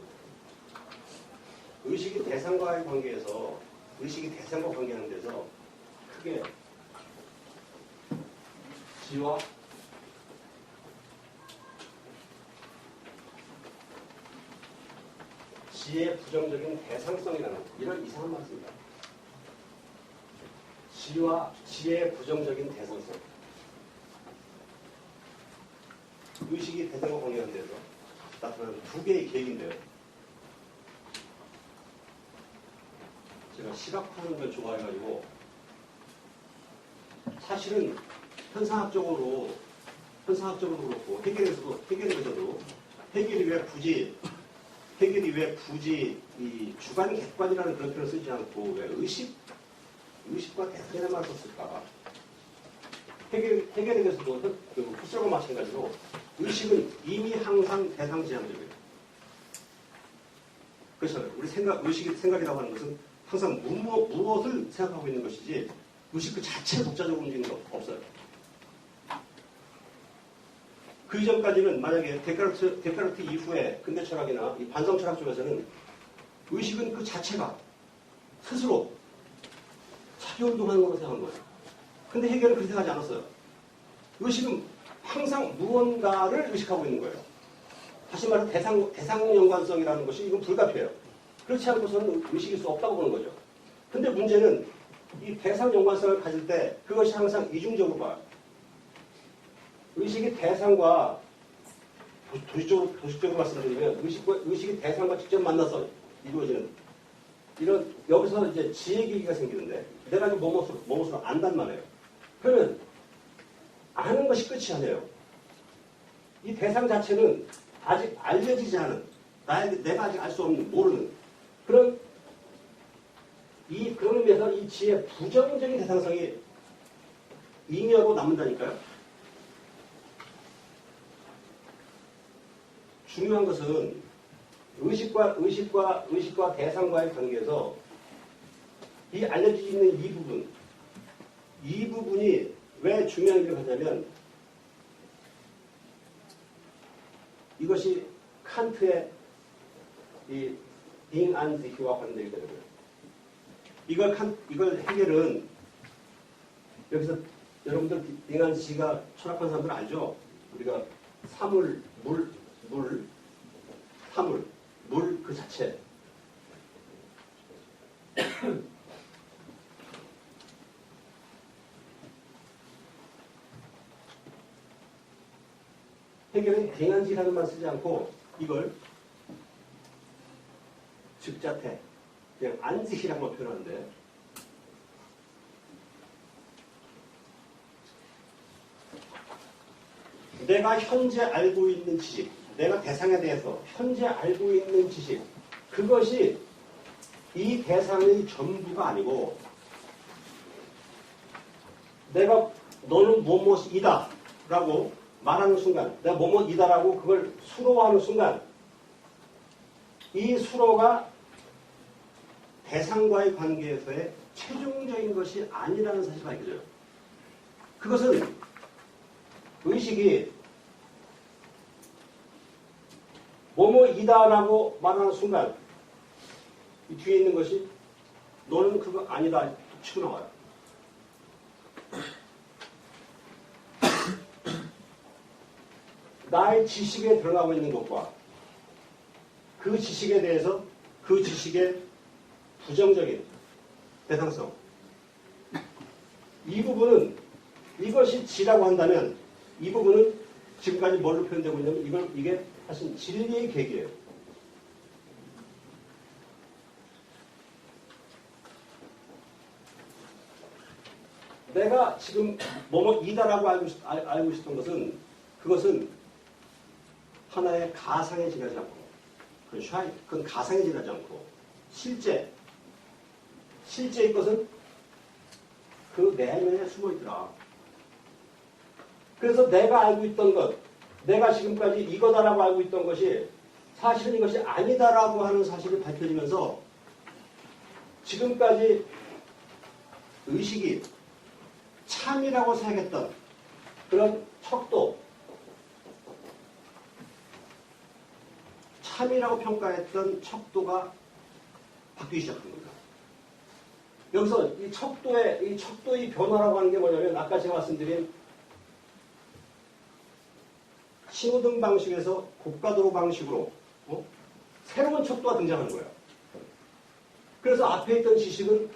Speaker 2: 의식이 대상과의 관계에서 의식이 대상과 관계하는 데서 크게 지와 지의 부정적인 대상성이라는 이런 이상한 말을 씁니다. 지와 지의 부정적인 대상성. 의식이 대상과 관계하는 데서 나타나는 두 개의 계획인데요. 제가 시각하는 걸 좋아해가지고 사실은 현상학적으로 그렇고 해결에서도 해결이 왜 굳이 이 주관 객관이라는 그런 표현을 쓰지 않고 왜 의식과 대상이라는 말을 썼을까? 해결에 대해서도 후설과 마찬가지로 의식은 이미 항상 대상지향적이에요. 그렇잖아요. 우리 생각이라고 하는 것은 항상 무엇을 생각하고 있는 것이지 의식 그 자체 독자적으로 움직이는 거 없어요. 그 이전까지는 만약에 데카르트 이후에 근대 철학이나 이 반성 철학 쪽에서는 의식은 그 자체가 스스로 자기운동하는 걸로 생각한 거예요. 근데 해결은 그렇게 생각하지 않았어요. 의식은 항상 무언가를 의식하고 있는 거예요. 다시 말해 대상 연관성이라는 것이 이건 불가피해요. 그렇지 않고서는 의식일 수 없다고 보는 거죠. 근데 문제는 이 대상 연관성을 가질 때 그것이 항상 이중적으로 봐요. 의식이 대상과 도식적으로 말씀드리면 의식이 대상과 직접 만나서 이루어지는 이런 여기서 이제 지혜 계기가 생기는데 내가 지금 뭐뭇으로 안단 말이에요. 그러면 아는 것이 끝이 아니에요. 이 대상 자체는 아직 알려지지 않은 내가 아직 알 수 없는 모르는 그런 의미에서 이 지혜의 부정적인 대상성이 잉여로 남는다니까요. 중요한 것은 의식과 대상과의 관계에서 이 알려지고 있는 이 부분이 왜 중요한 일을 하냐면 이것이 칸트의 이 딩안지히와 관련되기 때문에 이걸 해결은 여기서 여러분들 딩안지히가 철학한 사람들 알죠? 우리가 사물, 물 그 자체. 해결은 딩안지라는 말 쓰지 않고 이걸 즉자태, 그냥 안지히라고 표현하는데 내가 현재 알고 있는 지식, 내가 대상에 대해서 현재 알고 있는 지식, 그것이 이 대상의 전부가 아니고 내가 너는 뭐뭐이다 라고 말하는 순간, 내가 뭐뭐이다라고 그걸 수로하는 순간 이 수로가 대상과의 관계에서의 최종적인 것이 아니라는 사실이 밝혀져요. 그것은 의식이 뭐뭐이다라고 말하는 순간 이 뒤에 있는 것이 너는 그거 아니다 치고 나와요. 나의 지식에 드러나고 있는 것과 그 지식에 대해서 그 지식의 부정적인 대상성 이 부분은 이것이 지라고 한다면 이 부분은 지금까지 뭘로 표현되고 있냐면 이게 사실 진리의 계기예요. 내가 지금 뭐뭐이다라고 알고 있었던 것은 그것은 하나의 가상의 지각이라고 합니다. 그건 가상에 지나지 않고 실제의 것은 그 내면에 숨어 있더라. 그래서 내가 알고 있던 것, 내가 지금까지 이거다라고 알고 있던 것이 사실은 이것이 아니다라고 하는 사실이 밝혀지면서 지금까지 의식이 참이라고 생각했던 그런 척도, 참이라고 평가했던 척도가 바뀌기 시작한 겁니다. 여기서 이 척도의 변화라고 하는 게 뭐냐면 아까 제가 말씀드린 신호등 방식에서 고가도로 방식으로 새로운 척도가 등장하는 거예요. 그래서 앞에 있던 지식은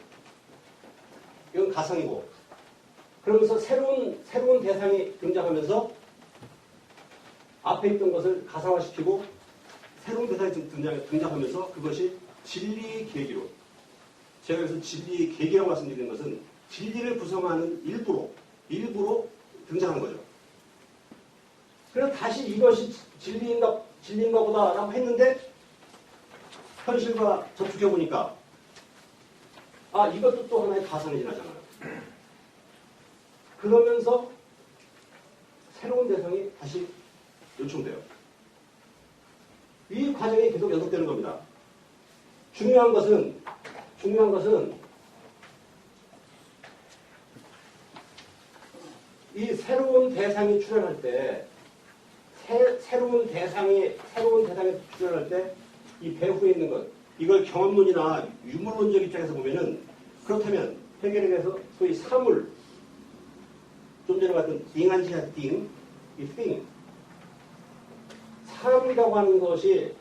Speaker 2: 이건 가상이고 그러면서 새로운 대상이 등장하면서 앞에 있던 것을 가상화시키고 새로운 대상이 등장하면서 그것이 진리의 계기로 제가 여기서 진리의 계기라고 말씀드리는 것은 진리를 구성하는 일부로 등장하는 거죠. 그래서 다시 이것이 진리인가 보다라고 했는데 현실과 접촉해보니까 이것도 또 하나의 가상이 지나잖아요. 그러면서 새로운 대상이 다시 요청돼요. 이 과정이 계속 연속되는 겁니다. 중요한 것은 이 새로운 대상이 출현할 때 새로운 대상이 출현할 때 이 배후에 있는 것 이걸 경험론이나 유물론적 입장에서 보면은 그렇다면 해결에서 소위 사물 좀 전에 봤던 띵한시한 띵, 이 띵 사물이라고 하는 것이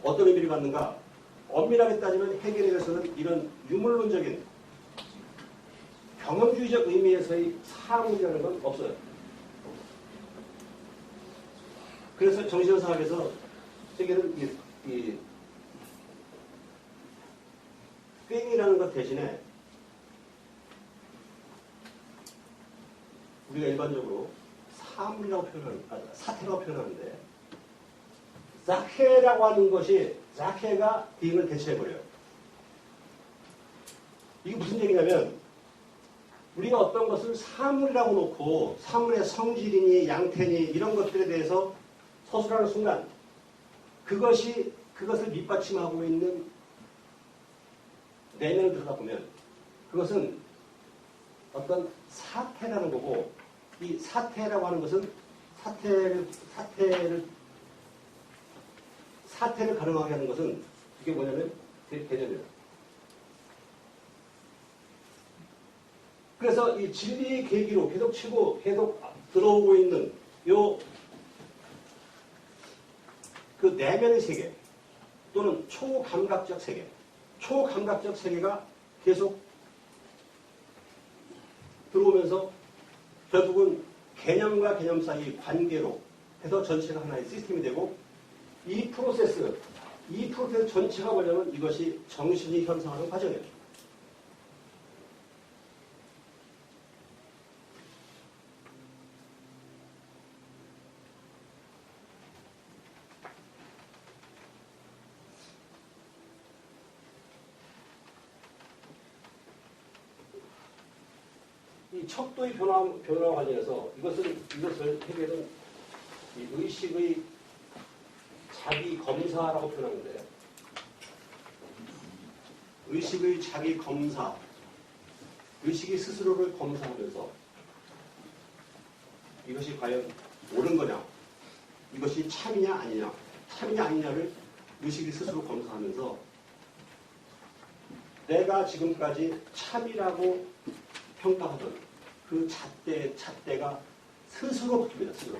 Speaker 2: 어떤 의미를 갖는가? 엄밀하게 따지면 해결에서는 이런 유물론적인 경험주의적 의미에서의 사물이라는 건 없어요. 그래서 정신의학에서 해결은 이 띵이라는 것 대신에 우리가 일반적으로 사물이라고 사태라고 표현하는데 자케라고 하는 것이 자케가 띵을 대체해버려요. 이게 무슨 얘기냐면 우리가 어떤 것을 사물이라고 놓고 사물의 성질이니 양태니 이런 것들에 대해서 서술하는 순간 그것을 밑받침하고 있는 내면을 들여다보면 그것은 어떤 사태라는 거고 이 사태라고 하는 것은 사태를 가능하게 하는 것은 이게 뭐냐면 개념이에요. 그래서 이 진리의 계기로 계속 들어오고 있는 그 내면의 세계 또는 초감각적 세계가 계속 들어오면서 결국은 개념과 개념 사이 관계로 해서 전체가 하나의 시스템이 되고 이 프로세스 전체가 뭐냐면 이것이 정신이 형성하는 과정이에요. 이 척도의 변화와 관련해서 이것을 해결은 이 의식의 자기 검사라고 표현하는데 의식의 자기 검사, 의식이 스스로를 검사하면서 이것이 과연 옳은 거냐, 이것이 참이냐 아니냐를 의식이 스스로 검사하면서 내가 지금까지 참이라고 평가하던 그 잣대가 스스로 바뀝니다. 스스로.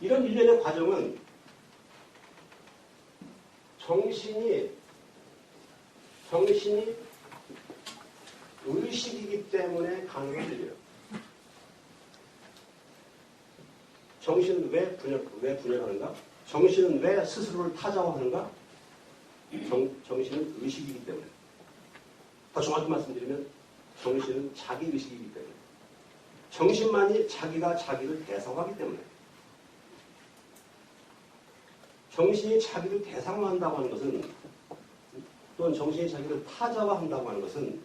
Speaker 2: 이런 일련의 과정은 정신이 의식이기 때문에 가능한 일이에요. 정신은 왜 분열하는가? 정신은 왜 스스로를 타자화하는가? 정신은 의식이기 때문에. 더 정확히 말씀드리면 정신은 자기 의식이기 때문에. 정신만이 자기가 자기를 대성하기 때문에. 정신이 자기를 대상화한다고 하는 것은, 또는 정신이 자기를 타자화한다고 하는 것은,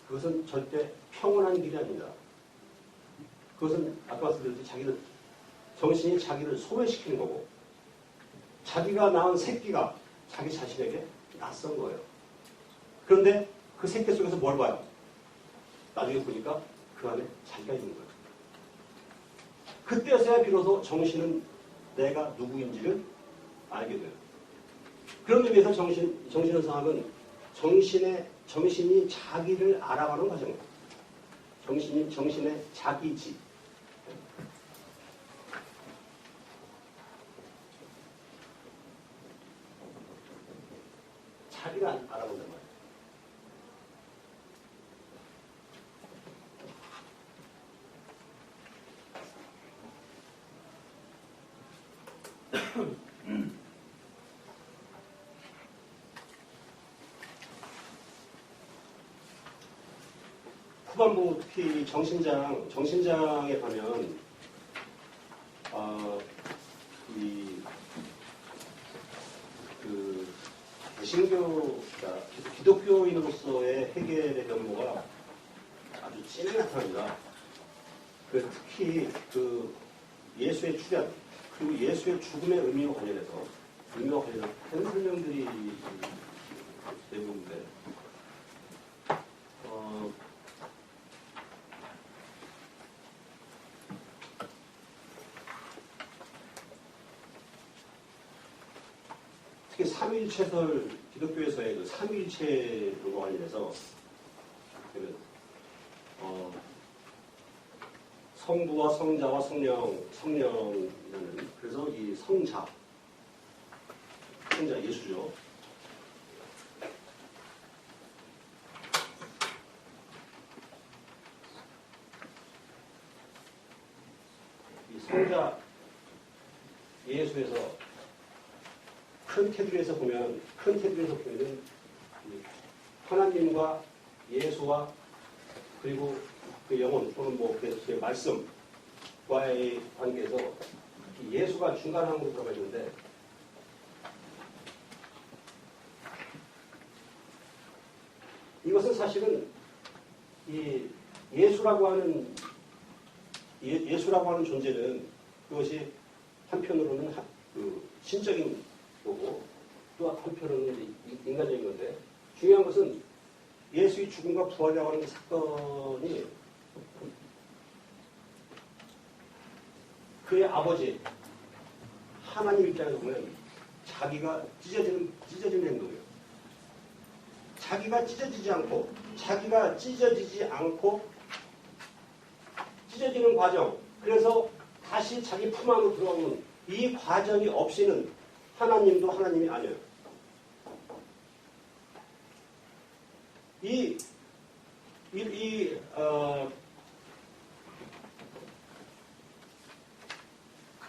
Speaker 2: 그것은 절대 평온한 길이 아닙니다. 그것은 아까 말씀드렸듯이 정신이 자기를 소외시키는 거고, 자기가 낳은 새끼가 자기 자신에게 낯선 거예요. 그런데 그 새끼 속에서 뭘 봐요? 나중에 보니까 그 안에 자기가 있는 거예요. 그때서야 비로소 정신은 내가 누구인지를 알게 돼요. 그런 의미에서 정신현상학은 정신이 자기를 알아가는 과정이에요. 정신의 자기지. 자기를 알아본단 말이에요. 후반부 특히 정신장에 가면 기독교인으로서의 해결의 면모가 아주 진하게 나타납니다. 특히 예수의 출현 그리고 예수의 죽음의 의미와 관련해서 큰 설명들이 내부인데 특히 삼위일체설 기독교에서의 그 삼위일체로 관련해서 성부와 성자와 성령이라는 그래서 이 성자 예수죠. 이 성자 예수에서 큰 테두리에서 보면은 하나님과 예수와 그리고 그 영혼 또는 그 말씀과의 관계에서 예수가 중간항으로 들어가 있는데 이것은 사실은 이 예수라고 하는 존재는 그것이 한편으로는 신적인 거고 또 한편으로는 인간적인 건데 중요한 것은 예수의 죽음과 부활이라고 하는 사건이 그의 아버지 하나님 입장에서 보면 자기가 찢어지는 행동이에요. 자기가 찢어지지 않고 찢어지는 과정. 그래서 다시 자기 품 안으로 들어오는 이 과정이 없이는 하나님도 하나님이 아니에요.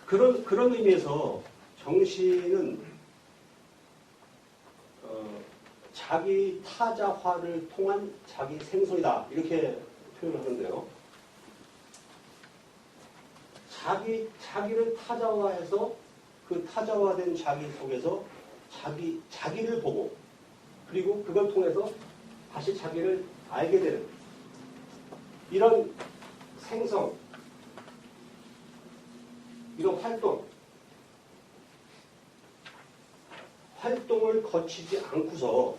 Speaker 2: 그런 의미에서 정신은 자기 타자화를 통한 자기 생성이다 이렇게 표현을 하는데요. 자기를 타자화해서 그 타자화된 자기 속에서 자기를 보고 그리고 그걸 통해서 다시 자기를 알게 되는 이런 생성, 이런 활동을 거치지 않고서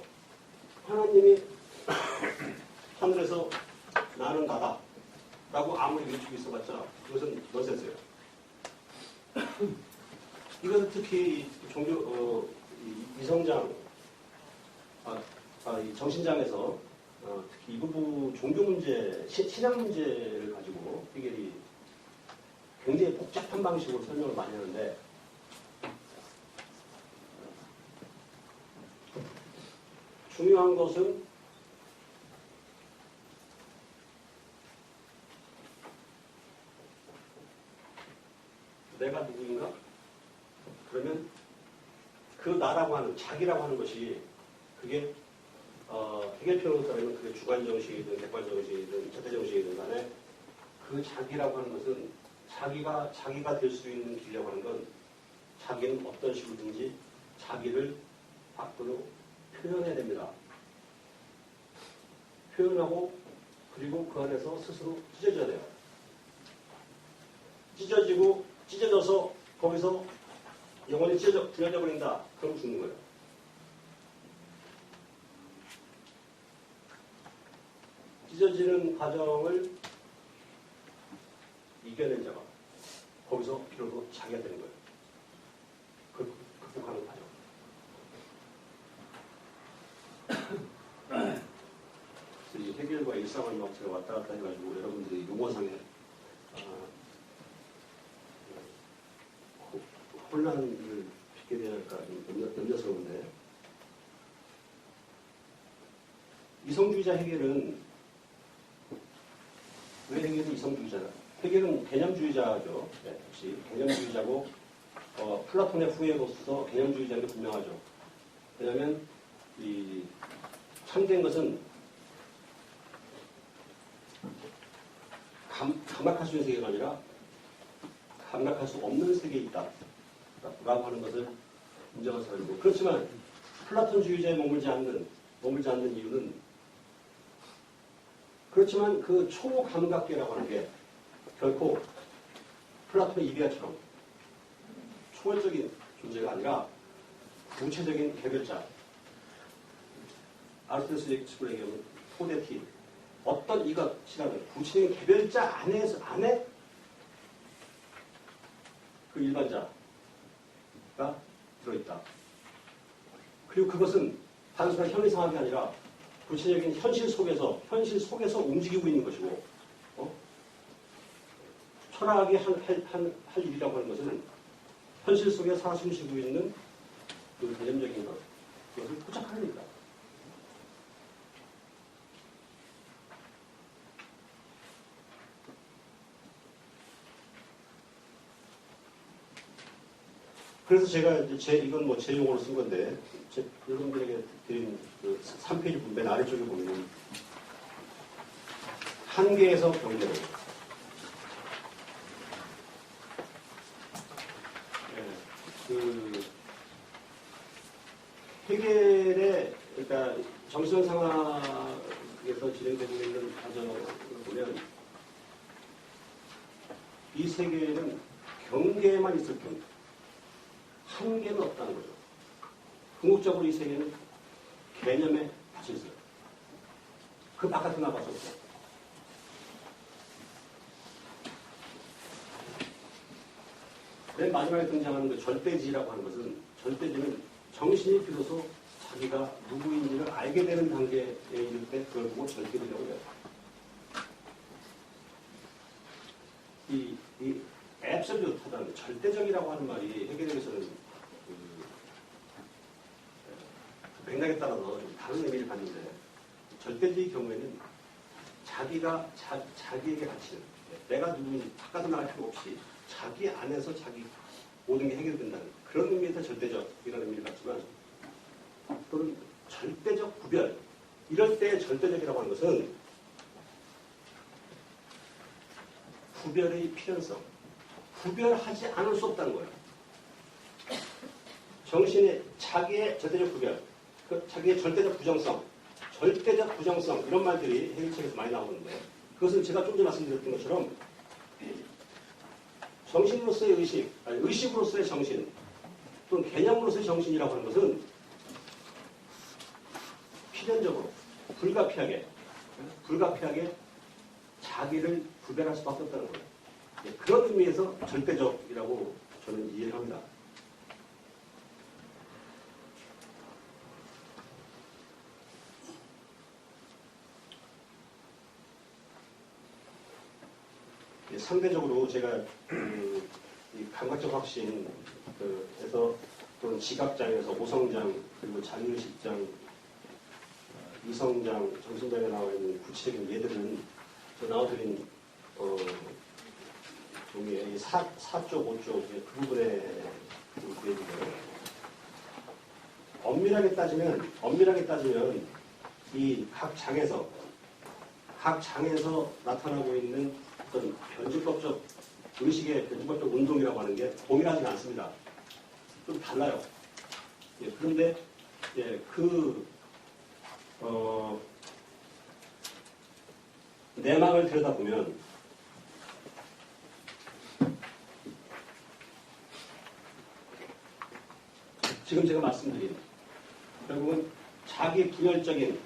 Speaker 2: 하나님이 하늘에서 나는 나다 라고 아무리 외치고 있어봤자 그것은 넌센스예요. 이것은 특히 이성장, 이 정신장에서 특히 이 부분 종교 문제, 신앙 문제를 가지고 해결이 굉장히 복잡한 방식으로 설명을 많이 하는데 중요한 것은 내가 누구인가? 그러면 그 나라고 하는 자기라고 하는 것이 그게 해결표현으로 따르면 그게 주관정식이든 객관정식이든 이차태정식이든 간에 그 자기라고 하는 것은 자기가 될 수 있는 길이라고 하는 건 자기는 어떤 식으로든지 자기를 밖으로 표현해야 됩니다. 표현하고 그리고 그 안에서 스스로 찢어져야 돼요. 찢어져서 거기서 영원히 부여져 버린다. 그럼 죽는 거예요. 찢어지는 과정을 이겨낸 자가 거기서 비로소 자기가 되는 거예요. 극복하는 과정. 이 해결과 일상을 막 제가 왔다 갔다 해가지고 여러분들이 용어상에 혼란을 빚게 되니까 염려스러운데 이성주의자 해결은 왜 해결은 이성주의자나? 해결은 개념주의자죠. 네, 역시 개념주의자고 플라톤의 후예로서 개념주의자인 게 분명하죠. 왜냐하면 이 참된 것은 감각할 수 있는 세계가 아니라 감각할 수 없는 세계에 있다 라고 하는 것을 인정한 사람이고, 그렇지만 플라톤주의자에 머물지 않는 이유는 그렇지만 그 초감각계라고 하는 게 결코 플라톤의 이데아처럼 초월적인 존재가 아니라 구체적인 개별자, 아리스토텔레스의 식으로 얘기하면 포데티, 어떤 이것이라는 구체적인 개별자 안에 그 일반자가 들어있다. 그리고 그것은 단순한 현리상학이 아니라 구체적인 현실 속에서 움직이고 있는 것이고, 철학이 할 일이라고 하는 것은 현실 속에 살아 숨쉬고 있는 그 개념적인 것, 그것을 포착하는 일이다. 그래서 제가 이건 제 용어로 쓴 건데, 여러분들에게 드린 그 3페이지 맨 아래쪽에 보면 한계에서 경계로. 그 해결의, 그러니까 정신상학에서 진행되고 있는 과정을 보면 이 세계에는 경계만 있을 뿐 한계는 없다는 거죠. 궁극적으로 이 세계는 개념에 닫혀 있어요. 그 바깥으로 나가서 없어요. 맨 마지막에 등장하는 그 절대지라고 하는 것은, 절대지는 정신이 비로소 자기가 누구인지를 알게 되는 단계에 이를 때 그걸 보고 절대지라고 해요. 이 앱솔루트하다는 절대적이라고 하는 말이 해결에서는 그 맥락에 따라서 좀 다른 의미를 갖는데, 절대적인 경우에는 자기에게 갇히는, 내가 누구인지 바깥으로 나갈 필요 없이 자기 안에서 자기 모든 게 해결된다는 그런 의미에서 절대적이라는 의미를 갖지만, 또는 절대적 구별, 이럴 때 절대적이라고 하는 것은 구별의 필연성, 구별하지 않을 수 없다는 거예요. 정신의 자기의 절대적 구별, 자기의 절대적 부정성, 이런 말들이 해결책에서 많이 나오는데, 그것은 제가 좀 전에 말씀드렸던 것처럼 정신으로서의 의식, 의식으로서의 정신, 또는 개념으로서의 정신이라고 하는 것은 필연적으로 불가피하게 자기를 구별할 수밖에 없다는 거예요. 그런 의미에서 절대적이라고 저는 이해를 합니다. 상대적으로 제가 이 감각적 확신에서 또는 지각장에서 오성장, 그리고 자기의식장, 이성장, 정신장에 나와 있는 구체적인 예들은 저 나와드린 종이에 4쪽, 5쪽 그 부분에 얘기해요. 엄밀하게 따지면 이 각 장에서 나타나고 있는 어떤 변증법적 의식의 변증법적 운동이라고 하는 게 동일하지는 않습니다. 좀 달라요. 예, 그런데 예, 내막을 들여다보면 지금 제가 말씀드린 결국은 자기 분열적인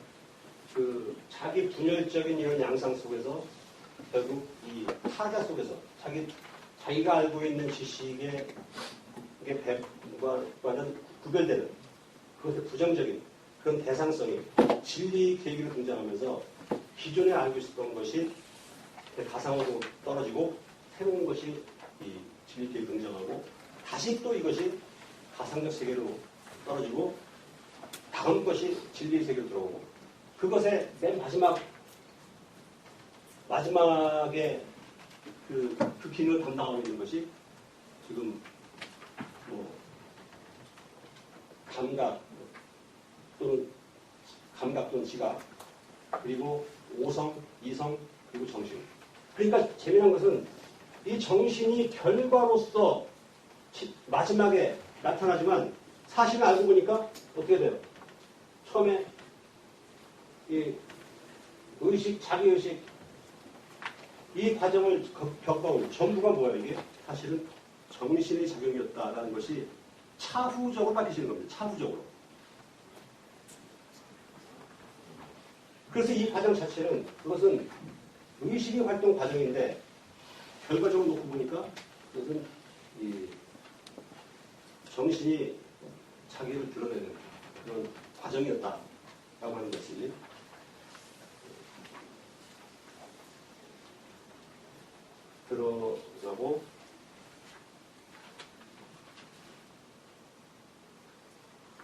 Speaker 2: 이런 양상 속에서 결국 이 타자 속에서 자기가 알고 있는 지식의 배과는 구별되는 그것의 부정적인 그런 대상성이 진리 계기로 등장하면서 기존에 알고 있었던 것이 가상으로 떨어지고 새로운 것이 이 진리 계기로 등장하고 다시 또 이것이 가상적 세계로 떨어지고 다음 것이 진리의 세계로 들어오고 그것의 맨 마지막에 그 기능을 담당하고 있는 것이 지금 감각 또는 지각 그리고 오성, 이성 그리고 정신. 그러니까 재미난 것은 이 정신이 결과로서 마지막에 나타나지만 사실을 알고 보니까 어떻게 돼요? 처음에 이 의식, 자기의식 이 과정을 겪어온 전부가 뭐예요? 이게 사실은 정신의 작용이었다라는 것이 차후적으로 밝혀지는 겁니다. 차후적으로. 그래서 이 과정 자체는 그것은 의식의 활동 과정인데 결과적으로 놓고 보니까 그것은 이 정신이 자기를 드러내는 그런 과정이었다라고 하는 것이 들어가고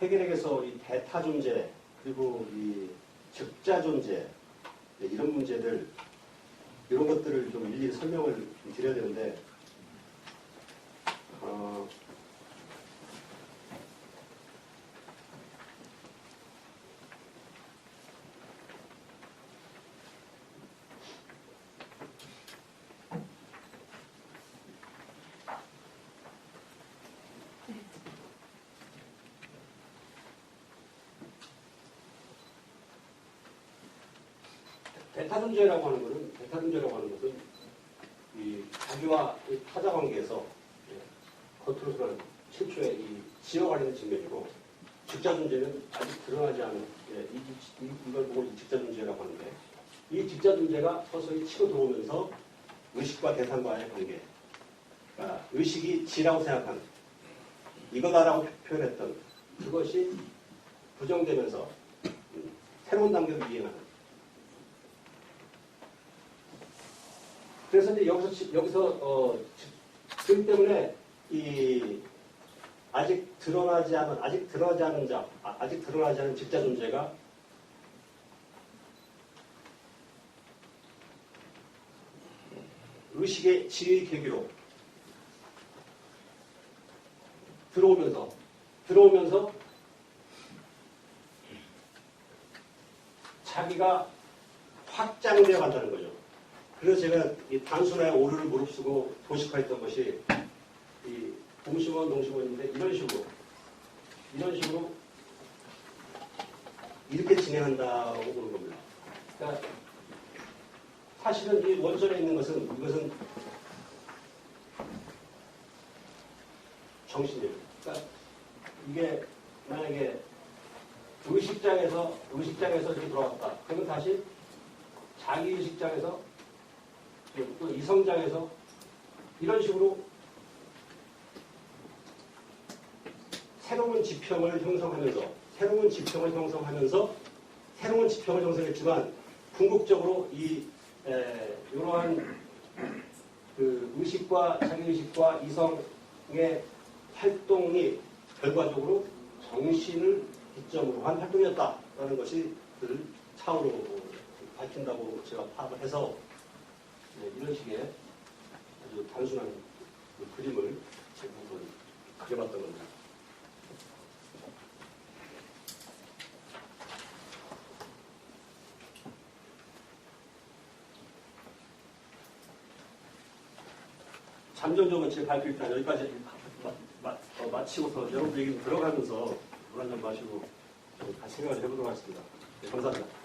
Speaker 2: 해결에게서 이 대타 존재 그리고 이 즉자 존재 이런 문제들 이런 것들을 좀 일일이 설명을 드려야 되는데 대타존재라고 하는 것은 이 자기와 이 타자 관계에서 겉으로서는 최초의 이 지어가리는 측면이고 직자존재는 아직 드러나지 않은 이걸 보고 이 직자존재라고 하는데 이 직자존재가 서서히 치고 들어오면서 의식과 대상과의 관계 그러니까 의식이 지라고 생각하는 이거다라고 표현했던 그것이 부정되면서 새로운 단계를 이행하는 그래서 이제 여기서 그렇기 때문에 이 아직 드러나지 않은 직자 존재가 의식의 지의 계기로 들어오면서 자기가 확장되어 간다는 거죠. 그래서 제가 이 단순하게 오류를 무릅쓰고 도식화했던 것이 이 동심원, 농심원인데 이런 식으로 이렇게 진행한다고 보는 겁니다. 그러니까 사실은 이 원전에 있는 이것은 정신이에요. 그러니까 이게 만약에 의식장에서 이렇게 들어왔다. 그러면 다시 자기 의식장에서 또 이성장에서 이런 식으로 새로운 지평을 형성하면서 새로운 지평을 형성했지만 궁극적으로 이러한 그 의식과 자기의식과 이성의 활동이 결과적으로 정신을 기점으로 한 활동이었다라는 것이 그 차후로 밝힌다고 제가 파악을 해서 이런 식의 아주 단순한 그 그림을 제가 한번 그려봤던 겁니다. 잠정적은 제 발표 일단 여기까지 마치고서 여러분 얘기 들어가면서 물 한 잔 마시고 같이 생각을 해보도록 하겠습니다. 네, 감사합니다.